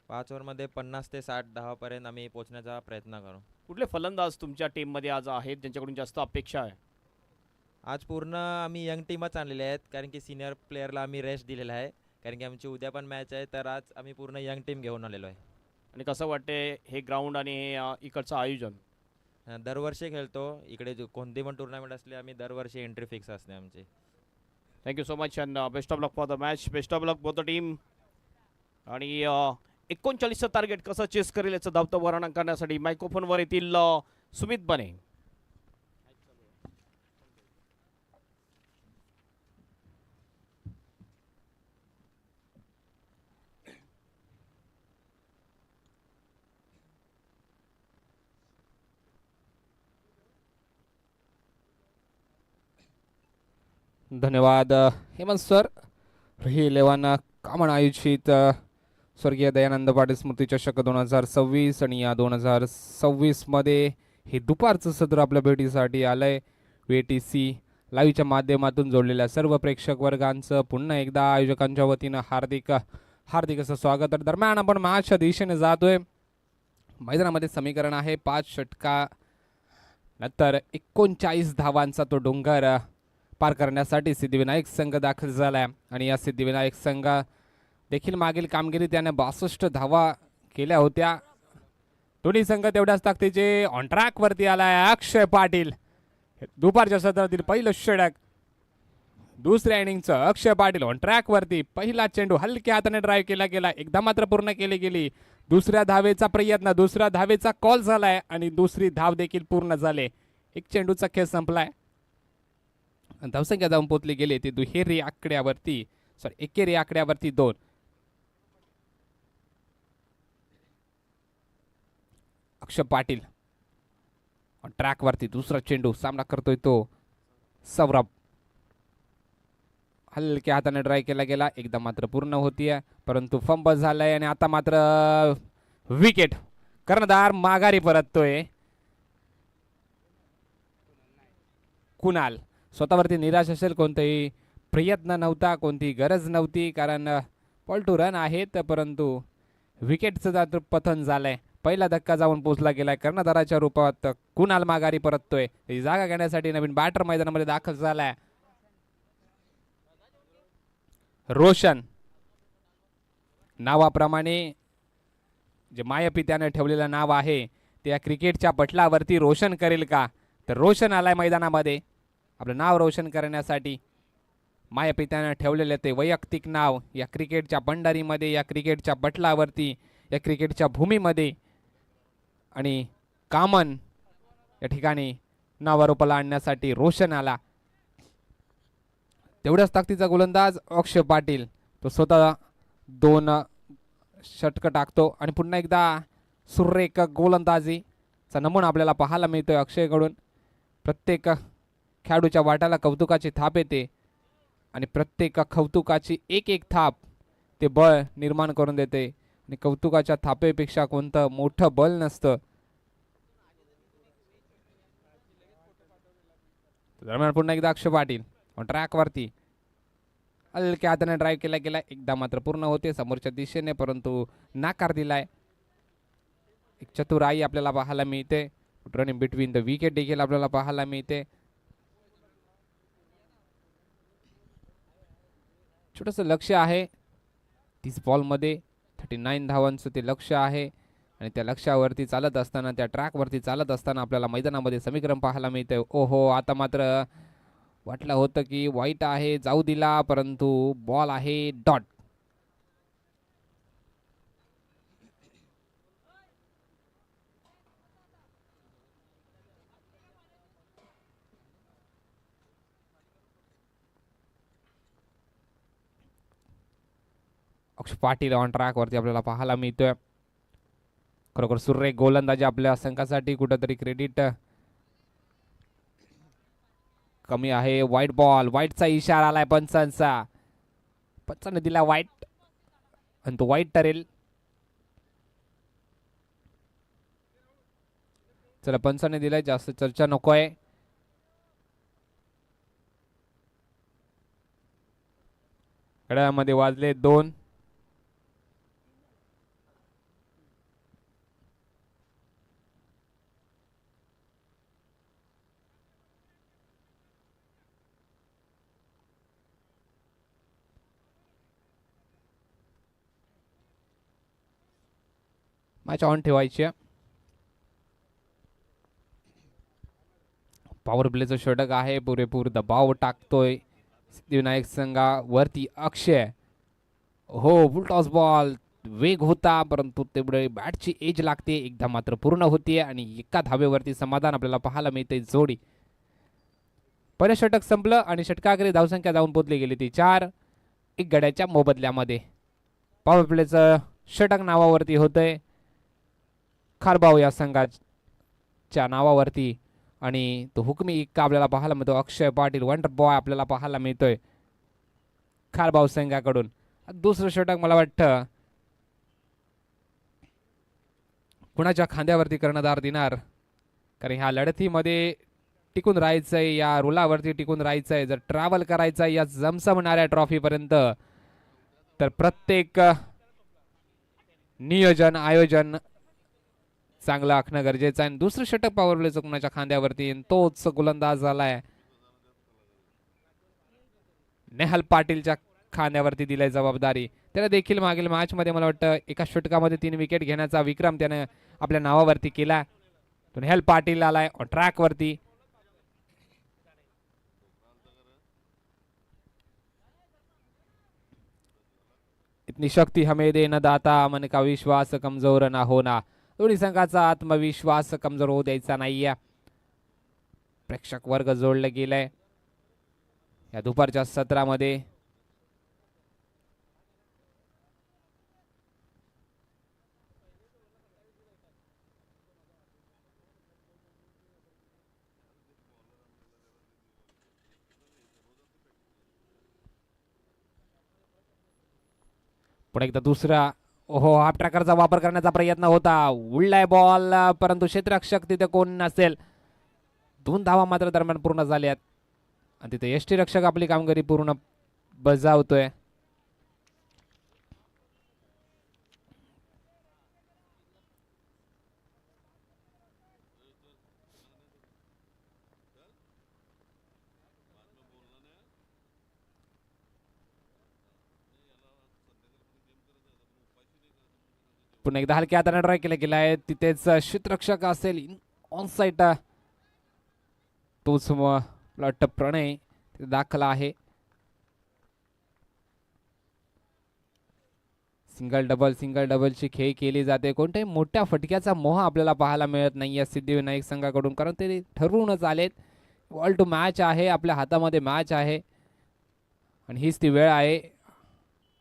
5 ओव्हरमध्ये 50 ते 60 धावापर्यंत आम्ही पोहोचण्याचा प्रयत्न करू. कुठले फलंदाज तुमच्या टीममध्ये आज आहेत ज्यांच्याकडून जास्त अपेक्षा आहे? आज पूर्ण आम्ही यंग टीमच आणलेले आहेत, कारण की सिनियर प्लेअरला आम्ही रेस्ट दिलेला आहे, कारण की आमची उद्या पण मॅच आहे. तर आज आम्ही पूर्ण यंग टीम घेऊन आलेलो आहे. आणि कसं वाटते हे ग्राउंड आणि हे इकडचं आयोजन? दरवर्षी खेळतो इकडे, कोणती पण टुर्नामेंट असली आम्ही दरवर्षी एंट्री फिक्स असते आमची. Thank you so much and best of luck for the match. Best of luck for the team. आणि 39चं टार्गेट कसं चेस करेल याचं धावतं वर्णन करण्यासाठी मायक्रोफोनवर येतील सुमित बने. धन्यवाद हेमंत सर. ही 11 कामन आयोजित स्वर्गीय दयानंद पाटील स्मृती चषक 2026 आणि या 2026 मध्ये हे दुपारचं सत्र आपल्या भेटीसाठी आलंय. VTC लाईव्हच्या माध्यमातून जोडलेल्या सर्व प्रेक्षक वर्गांचं पुन्हा एकदा आयोजकांच्या वतीनं हार्दिक हार्दिक असं स्वागत. तर दरम्यान आपण मॅचच्या दिशेने जातोय. मैदानामध्ये समीकरण आहे 5 षटका नंतर 39 धावांचा तो डोंगर पार करण्यासाठी सिद्धिविनायक संघ दाखल झालाय. आणि या सिद्धिविनायक संघ देखील मागील कामगिरी त्याने 62 धावा केल्या होत्या. दोन्ही संघ तेवढ्याच ताकदीचे ऑन ट्रॅक वरती आलाय. अक्षय पाटील दुपारच्या सत्रातील पहिलं षटक, दुसऱ्या इनिंगचं अक्षय पाटील ऑन ट्रॅक वरती. पहिला चेंडू हलक्या हाताने ड्राईव्ह केला गेला, एकदा मात्र पूर्ण केली गेली. दुसऱ्या धावेचा प्रयत्न, दुसऱ्या धावेचा कॉल झालाय आणि दुसरी धाव देखील पूर्ण झाले. एक चेंडूचा खेळ संपलाय. धावसंख्या जाऊन पोचली गेली ती दुहेरी आकड्यावरती, सॉरी एकेरी आकड्यावरती 2. अक्षय पाटील ट्रॅकवरती दुसरा चेंडू सामना करतोय तो सौरभ. हलक्या हाताने ड्राय केला गेला, एकदा मात्र पूर्ण होतीये परंतु फंबल झालाय आणि आता मात्र विकेट. कर्णधार माघारी परततोय. कुणाल स्वतःवरती निराश असेल, कोणताही प्रयत्न नव्हता, कोणती गरज नव्हती, कारण बॉल टू रन आहेत परंतु विकेटचं जात पतन झालंय. पहिला धक्का जाऊन पोचला गेलाय. कर्णधाराच्या रूपात कुणाल माघारी परततोय. ही जागा घेण्यासाठी नवीन बॅटर मैदानामध्ये दाखल झालाय. रोशन नावाप्रमाणे जे मायापी त्याने ठेवलेलं नाव आहे ते या क्रिकेटच्या पटलावरती रोशन करेल का, तर रोशन आलाय मैदानामध्ये. आपलं नाव रोशन करण्यासाठी मायापी त्याने ठेवलेलं ते वैयक्तिक नाव या क्रिकेटच्या भंडारीमध्ये, या क्रिकेटच्या पटलावरती, या क्रिकेटच्या भूमीमध्ये आणि कामन या ठिकाणी नावारूपाला आणण्यासाठी रोशन आला. तेवढ्याच ताकदीचा गोलंदाज अक्षय पाटील, तो स्वतः 2 षटकं टाकतो आणि पुन्हा एकदा सुरेख गोलंदाजीचा नमुना आपल्याला पाहायला मिळतोय अक्षयकडून. प्रत्येक खेळाडूच्या वाट्याला कौतुकाची थाप येते आणि प्रत्येक कौतुकाची एक एक थाप ते बळ निर्माण करून देते आणि कौतुकाच्या थापेपेक्षा कोणतं मोठं बल नसतं. दरम्यान पुन्हा एकदा अक्षय पाटील ट्रॅकवरती हलक्या हाताने ड्राईव्ह केला गेला, एकदा मात्र पूर्ण होते समोरच्या दिशेने परंतु नाकार दिलाय. एक चतुराई आपल्याला पाहायला मिळते. रनिंग बिटवीन द विकेट देखील आपल्याला पाहायला मिळते. छोटंसं लक्ष आहे 30 बॉलमध्ये 39 धावांचं ते लक्ष आहे आणि त्या लक्ष्यावरती चालत असताना, त्या ट्रॅकवरती चालत असताना आपल्याला मैदानामध्ये समीकरण पाहायला मिळतंय. ओहो, आता मात्र वाटलं होतं की वाईट आहे, जाऊ दिला, परंतु बॉल आहे डॉट. अक्षय पाटील ऑन ट्रॅकवरती आपल्याला पाहायला मिळतोय. खरोखर सुरेख गोलंदाजी आपल्या संघासाठी. कुठंतरी क्रेडिट कमी आहे. वाईट बॉल, वाईटचा इशारा आलाय पंचांचा. पंचाने दिला वाईट आणि तो वाईट ठरेल. चला, पंचाने दिलाय, जास्त चर्चा नकोय. घड्याळामध्ये वाजले 2. मॅच ऑन ठेवायची. पॉवर प्लेचं षटक आहे, पुरेपूर दबाव टाकतोय सिद्धिविनायक संघावरती अक्षय. हो, फुल टॉस बॉल, वेग होता परंतु तेवढे बॅटची एज लागते, एकदा मात्र पूर्ण होतीये आणि एका धावेवरती समाधान आपल्याला पाहायला मिळते. जोडी पहिलं षटक संपलं आणि षटकाकडे धावसंख्या जाऊन पोचली गेली ती 4. 1 गड्याच्या मोबदल्यामध्ये पॉवर प्लेचं षटक नावावरती होतंय खारबाव या संघाच्या नावावरती आणि तो हुकमी इक्का आपल्याला पाहायला मिळतो. अक्षय पाटील वंडर बॉय आपल्याला पाहायला मिळतोय खारबाव संघाकडून. दुसरं षटक मला वाटतं कुणाच्या खांद्यावरती कर्णधार देणार, कारण ह्या लढतीमध्ये टिकून राहायचंय, या रुलावरती टिकून राहायचंय. जर ट्रॅव्हल करायचंय या जमसमणाऱ्या ट्रॉफीपर्यंत तर प्रत्येक नियोजन आयोजन चांगलं आखणं गरजेचं आहे. दुसरं षटक पॉवर प्लेचं कुणाच्या खांद्यावरती, तोच गोलंदाज झालाय नेहल पाटीलच्या खांद्यावरती दिलाय जबाबदारी. त्याला देखील मागील मॅच मध्ये मला वाटतं एका षटकामध्ये 3 विकेट घेण्याचा विक्रम त्याने आपल्या नावावरती केला. तो नेहल पाटील आलाय ट्रॅक वरती. इतनी शक्ती हमें दे न दाता, मन का विश्वास कमजोर ना होना. दोन्ही संघाचा आत्मविश्वास कमजोर होऊ द्यायचा नाहीये. प्रेक्षक वर्ग जोडलं गेलाय या दुपारच्या सत्रामध्ये. पुढे एकदा दुसरा ओहो हाफ ट्रॅकरचा वापर करण्याचा प्रयत्न होता. उडलाय बॉल परंतु क्षेत्ररक्षक तिथे कोण नसेल. 2 धावा मात्र दरम्यान पूर्ण झाल्यात आणि तिथे यष्टी रक्षक आपली कामगिरी पूर्ण बजावतोय. पुन्हा एकदा हलक्या हाताने ट्राय केला गेलाय. तिथेच क्षेत्ररक्षक असेल ऑन साईट. तोच वाटतं प्रणय दाखला आहे. सिंगल डबलची खेळ केली जाते. कोणत्याही मोठ्या फटक्याचा मोह आपल्याला पाहायला मिळत नाही या सिद्धिविनायक संघाकडून, कारण ते ठरवूनच आलेत. बॉल टू मॅच आहे, आपल्या हातामध्ये मॅच आहे आणि हीच ती वेळ आहे.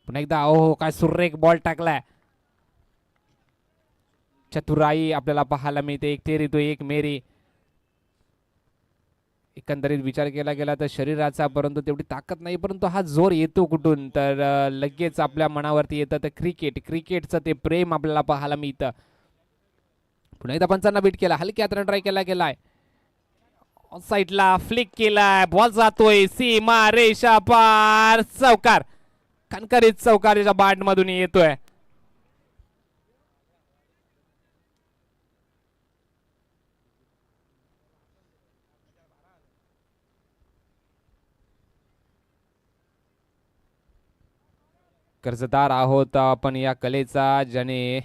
पुन्हा एकदा ओहो काय सुरेख बॉल टाकलाय. चतुराई आपल्याला पाहायला मिळते. एक तेरी तो एक मेरी. एकंदरीत विचार केला गेला तर शरीराचा, परंतु तेवढी ताकद नाही. परंतु हा जोर येतो कुठून तर लगेच आपल्या मनावरती येतं तर क्रिकेटचं ते प्रेम आपल्याला पाहायला मिळतं. पुन्हा एकदा पंचांना बीट केला. हलक्या हाताने ट्राय केला गेलाय. साईडला फ्लिक केलाय. बॉल जातोय सीमा रेषा पार. चौकार, कणकरीत चौकारीच्या बाट मधून येतोय. कर्जदार आहोत आपण या कलेचा, ज्याने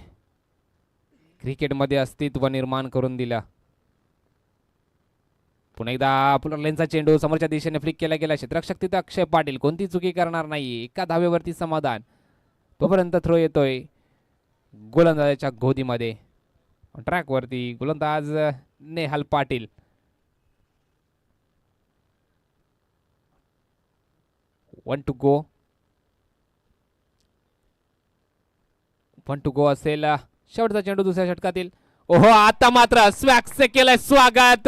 क्रिकेटमध्ये अस्तित्व निर्माण करून दिलं. पुन्हा एकदा पुनर्लेनचा चेंडू समोरच्या दिशेने फ्लिक केला गेला. क्षेत्ररक्षक तिथे अक्षय पाटील कोणती चुकी करणार नाही. एका धावेवरती समाधान. तोपर्यंत थ्रो येतोय गोलंदाजाच्या गोदीमध्ये. ट्रॅकवरती गोलंदाज Nehal Patil. One to go असेल. शेवटचा चेंडू दुसऱ्या षटकातील. ओहो आता मात्र स्वॅक्सचे केलंय स्वागत.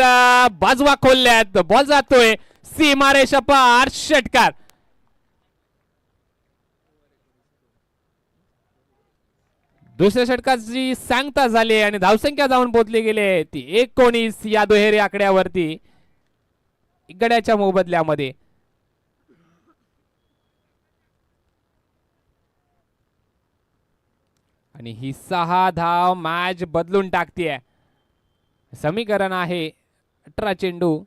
बाजवा खोलल्यात. बॉल जातोय सीमारेषा पार. षटकार. दुसऱ्या षटकाची सांगता झाली आणि धावसंख्या जाऊन पोहोचली गेली ती 19 या दुहेरी आकड्यावरती गड्याच्या मोबदल्यामध्ये. आणि ही 6 धाव मॅच बदलून टाकतीये. समीकरण आहे 18 चेंडू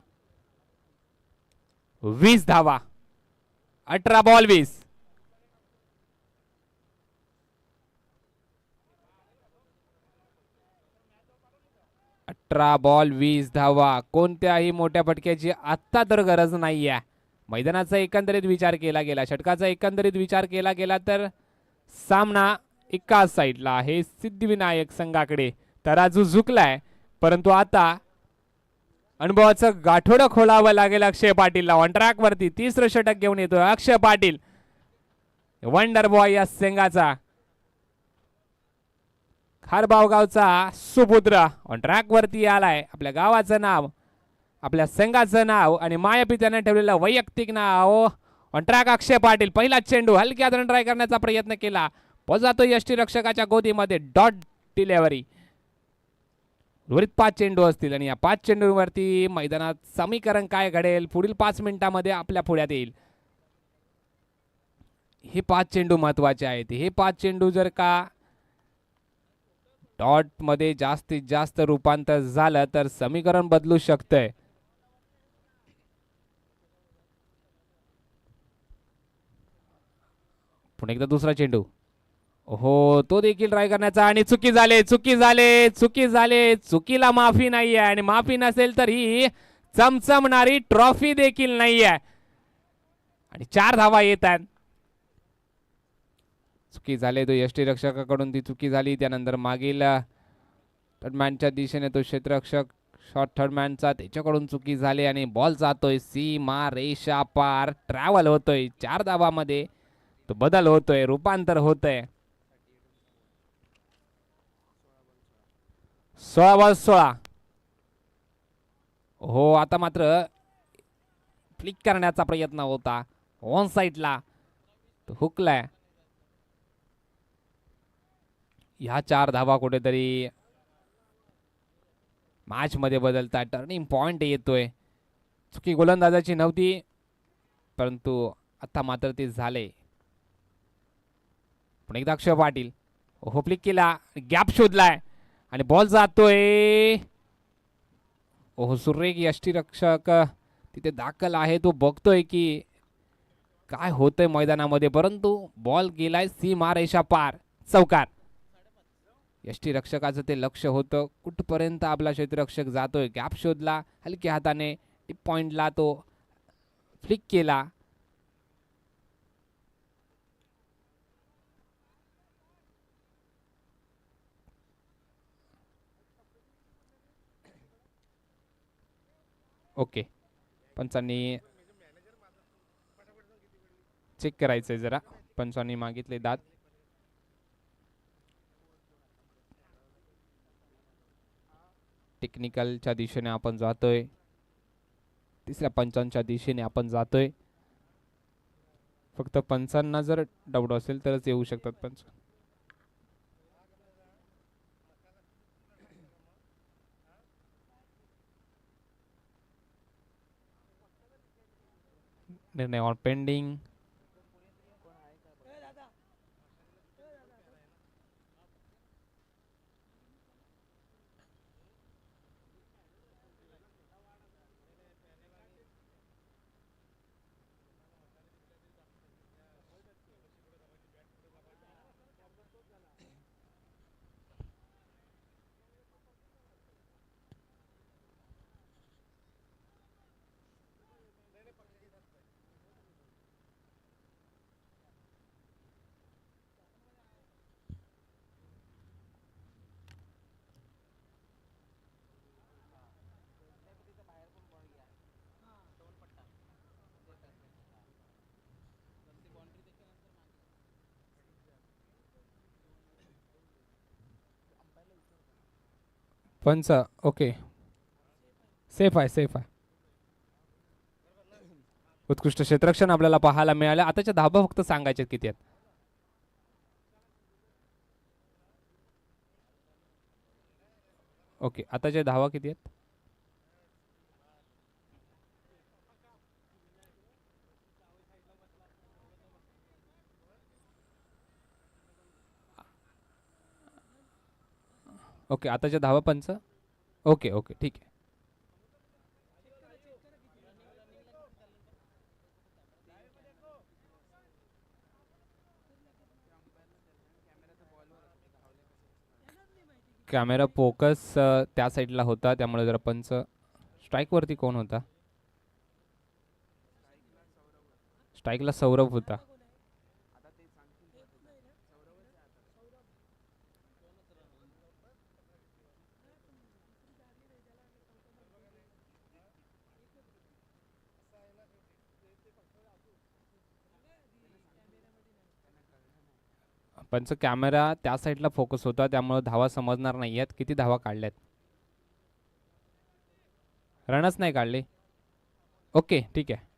20 धावा. 18 बॉल 20. बॉल 20 धावा. कोणत्याही मोठ्या फटक्याची आत्ता तर गरज नाहीये. मैदानाचा एकंदरीत विचार केला गेला, षटकाचा एकंदरीत विचार केला गेला तर सामना एका साईडला आहे सिद्धिविनायक संघाकडे. तराजू झुकलाय, परंतु आता अनुभवाचं गाठोडं खोलावं लागेल अक्षय पाटीलला. ऑन ट्रॅक वरती 3रं षटक घेऊन येतोय अक्षय पाटील, वंडर बॉय या संघाचा. खारबाव गावचा सुपुत्र ऑन ट्रॅक वरती आलाय. आपल्या गावाचं नाव, आपल्या संघाचं नाव आणि मायापित्याने ठेवलेलं वैयक्तिक नाव. ऑन ट्रॅक अक्षय पाटील. पहिला चेंडू हलक्या हाताने ट्राय करण्याचा प्रयत्न केला. बॉल जातो यष्टी रक्षकाच्या गोदीमध्ये. Dot delivery. उर्वरित 5 चेंडू असतील आणि या 5 चेंडूवरती मैदानात समीकरण काय घडेल पुढील 5 मिनिटांमध्ये आपल्या पुढ्यात येईल. हे 5 चेंडू महत्वाचे आहेत. हे 5 चेंडू जर का डॉट मध्ये जास्तीत जास्त रूपांतर झालं तर समीकरण बदलू शकतंय. पुन्हा एकदा दुसरा चेंडू. हो तो देखील ट्राय करण्याचा आणि चुकीला माफी नाहीये आणि माफी नसेल तर ही चमचमणारी ट्रॉफी देखील नाहीये. आणि 4 धावा येतात. चुकी झाली तो यष्टी रक्षकाकडून, ती चुकी झाली. त्यानंतर मागील बॅट्समॅनच्या दिशेने तो क्षेत्ररक्षक शॉर्ट थर्ड मॅनचा त्याच्याकडून चुकी झाली आणि बॉल जातोय सीमा रेषा पार. ट्रॅव्हल होतोय 4 धावामध्ये, तो बदल होतोय, रूपांतर होतंय. 16/16. हो, आता मात्र फ्लिक करण्याचा प्रयत्न होता ऑन साईडला, तो हुकलाय. ह्या 4 धावा कुठेतरी मॅच मध्ये बदलतात. टर्निंग पॉइंट येतोय. चुकी गोलंदाजाची नव्हती, परंतु आता मात्र ते झाले. पण एकदा अक्षय पाटील हो फ्लिक केला, गॅप शोधलाय आणि बॉल जातोय. ओहो, सुरेख यष्टीरक्षक तिथे दाखल आहे, तो बघतोय की काय होतंय मैदानामध्ये, परंतु बॉल गेलाय सीमा रेषा पार, चौकार. यष्टीरक्षकाचं ते लक्ष होतं कुठपर्यंत आपला क्षेत्ररक्षक जातोय. गॅप शोधला, हलक्या हाताने टिप पॉइंटला तो फ्लिक केला. ओके, पंचांनी चेक करायचंय जरा. पंचांनी मागितले दाद. टेक्निकलच्या दिशेने आपण जातोय, तिसऱ्या पंचांच्या दिशेने आपण जातोय. फक्त पंचांना जर डाऊट असेल तरच येऊ शकतात पंच. निर्णय ऑन पेंडिंग. पंच ओके, सेफ आहे, सेफ आहे. उत्कृष्ट क्षेत्ररक्षण आपल्याला पाहायला मिळालं. आताच्या धाबा फक्त सांगायचे किती आहेत. ओके, आताच्या धावा किती आहेत. ओके, आताच्या धावा पंच. ओके ओके, ठीक आहे. कॅमेरा फोकस त्या साईडला होता, त्यामुळे जरा पंच. स्ट्राईक वरती कोण होता. स्ट्राईकला सौरभ होता. पंच कॅमेरा त्या साईडला फोकस होता, त्यामुळे धावा समजणार नाही आहेत. किती धावा काढल्यात. रनच नाही काढले. ओके, ठीक आहे.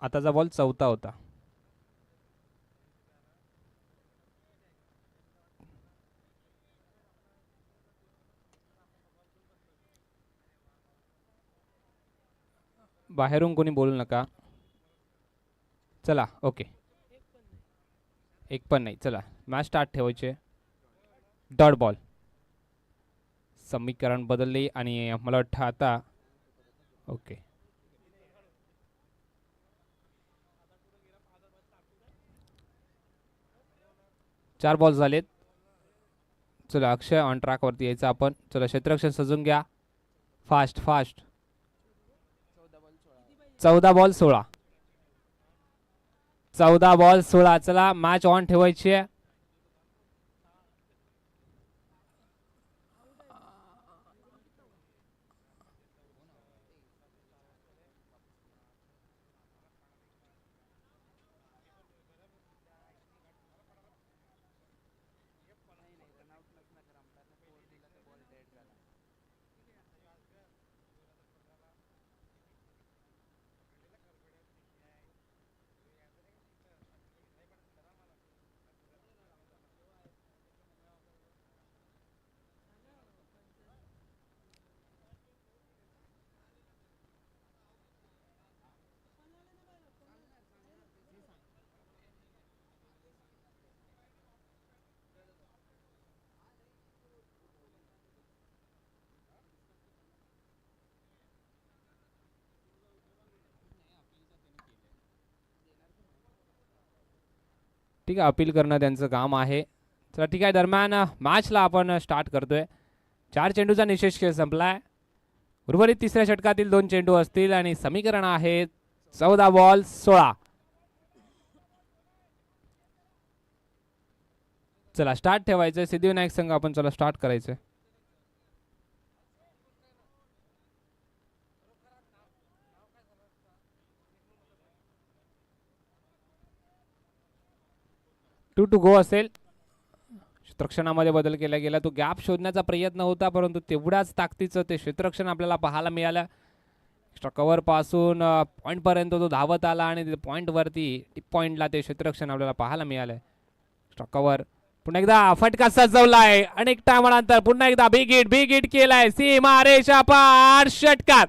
आताचा बॉल चौथा होता. बाहेरून कोणी बोलू नका. चला ओके, एक पण नाही. चला मॅच स्टार्ट ठेवायचे. Dot ball. समीकरण बदलले आणि मला वाटतं आता ओके 4 बॉल झालेत. चला अक्षय ऑन ट्रॅक वरती यायचं आपण. चला क्षेत्ररक्षण सजून घ्या. Fast fast. 14 बॉल 16. 14 बॉल 16. चला मॅच ऑन ठेवायची आहे. ठीक आहे, अपील करणं त्यांचं काम आहे. चला ठीक आहे, दरम्यान मॅचला आपण स्टार्ट करतोय. 4 चेंडूचा निशेष खेळ संपलाय. उर्वरित तिसऱ्या षटकातील 2 चेंडू असतील आणि समीकरण आहे 14 बॉल 16. चला स्टार्ट ठेवायचं. सिद्धिविनायक संघ आपण चला स्टार्ट करायचं. टू गो असेल. क्षेत्ररक्षणामध्ये बदल केला गेला. तो गॅप शोधण्याचा प्रयत्न होता, परंतु तेवढ्याच ताकदीचं ते क्षेत्ररक्षण आपल्याला पाहायला मिळालं. एक्स्ट्रा कव्हर पासून पॉईंट पर्यंत तो धावत आला आणि पॉईंट वरती टिप पॉईंटला ते क्षेत्ररक्षण आपल्याला पाहायला मिळालं. एक्स्ट्रा कव्हर पुन्हा एकदा फटका सजवलाय. अनेक टायमानंतर पुन्हा एकदा बिग हिट केलाय. सीमा रेषा पार षटकार.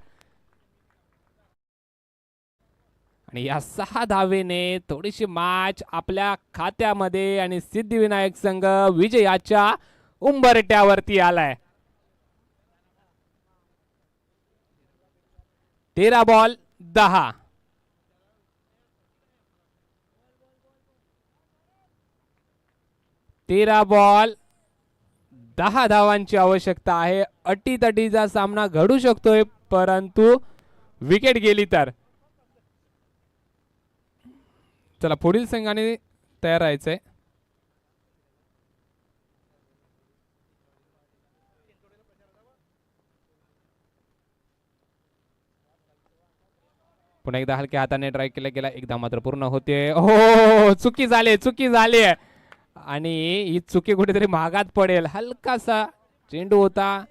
आणि या 6 धावेने थोडीशी मॅच आपल्या खात्यामध्ये आणि सिद्धिविनायक संघ विजयाच्या उंबरट्यावरती आलाय. 13 बॉल 10. 13 बॉल 10 धावांची आवश्यकता आहे. अटीतटीचा सामना घडू शकतोय, परंतु विकेट गेली तर. चला पुढील संघाने तयार राहायचंय. पुन्हा एकदा हलक्या हाताने ट्राय केला गेला. एकदा मात्र पूर्ण होते. हो चुकी झाली आणि ही चुकी कुठेतरी महागात पडेल. हलकासा चेंडू होता.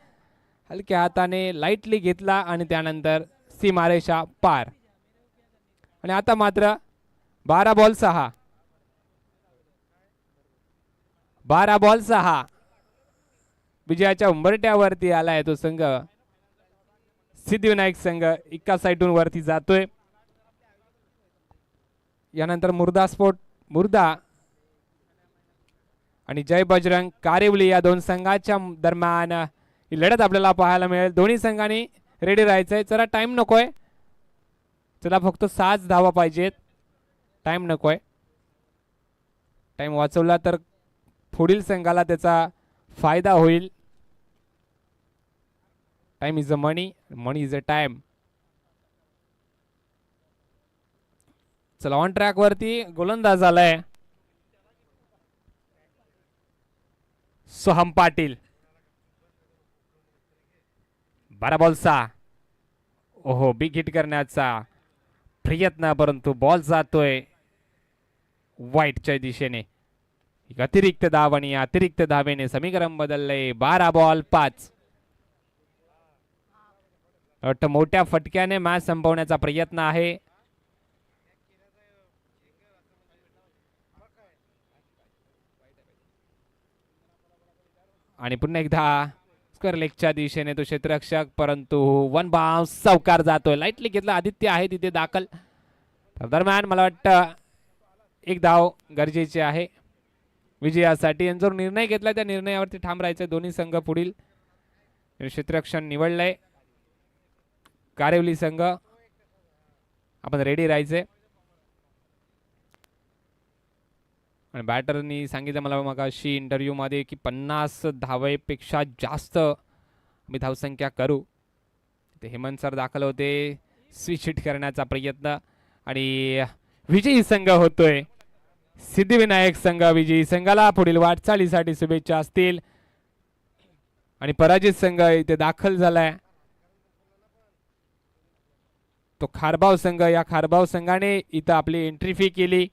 हलक्या हाताने लाईटली घेतला आणि त्यानंतर सीमारेषा पार. आणि आता मात्र 12 बॉल 6. 12 बॉल 6. विजयाच्या उंबरट्यावरती आलाय तो संघ. सिद्धिविनायक संघ एका साईडून वरती जातोय. यानंतर मुर्दा आणि जय बजरंग कारिवली या 2 संघाच्या दरम्यान ही लढत आपल्याला पाहायला मिळेल. दोन्ही संघांनी रेडी राहायचंय. चला टाइम नकोय. चला फक्त 6 धावा पाहिजेत. टाइम नकोय. टाइम वाचवला तर पुढील संघाला त्याचा फायदा होईल. Time is a money is a time. चला ऑन ट्रॅक वरती गोलंदाज आलाय सोहम पाटील. 12 बॉल 6. ओहो बिग हिट करण्याचा प्रयत्न, परंतु बॉल जातोय वाईटच्या दिशेने. अतिरिक्त धाव आणि अतिरिक्त धावेने समीकरण बदलले. 12 बॉल 5. मोठ्या फटक्याने मॅच संपवण्याचा प्रयत्न आहे. आणि पुन्हा एकदा स्क्वेअर लेगच्या दिशेने तो क्षेत्ररक्षक, परंतु 1 बाउन्स चौकार जातोय. लाईटली घेतला. आदित्य आहे तिथे दाखल. दरम्यान मला वाटतं 1 धाव गरजेची आहे विजयासाठी. जो निर्णय घेतला त्या निर्णयावरती ठाम राहायचं. दोन्ही संघ पुढील क्षेत्ररक्षण निवडलंय. कारिवली संघ आपण रेडी राहायचे. आणि बॅटरनी सांगितलं मला मग अशी इंटरव्ह्यूमध्ये की 50 धावेपेक्षा जास्त आम्ही धावसंख्या करू. ते हेमंत सर दाखल होते स्विच हिट करण्याचा प्रयत्न आणि विजयी संघ होतोय. सिद्धिविनायक संघ विजयी संघाला पुढील वाटचालीसाठी शुभेच्छा असतील. आणि पराजित संघ इथे दाखल झालाय तो खारबाव संघ. या खारबाव संघाने इथं आपली एंट्री फी केली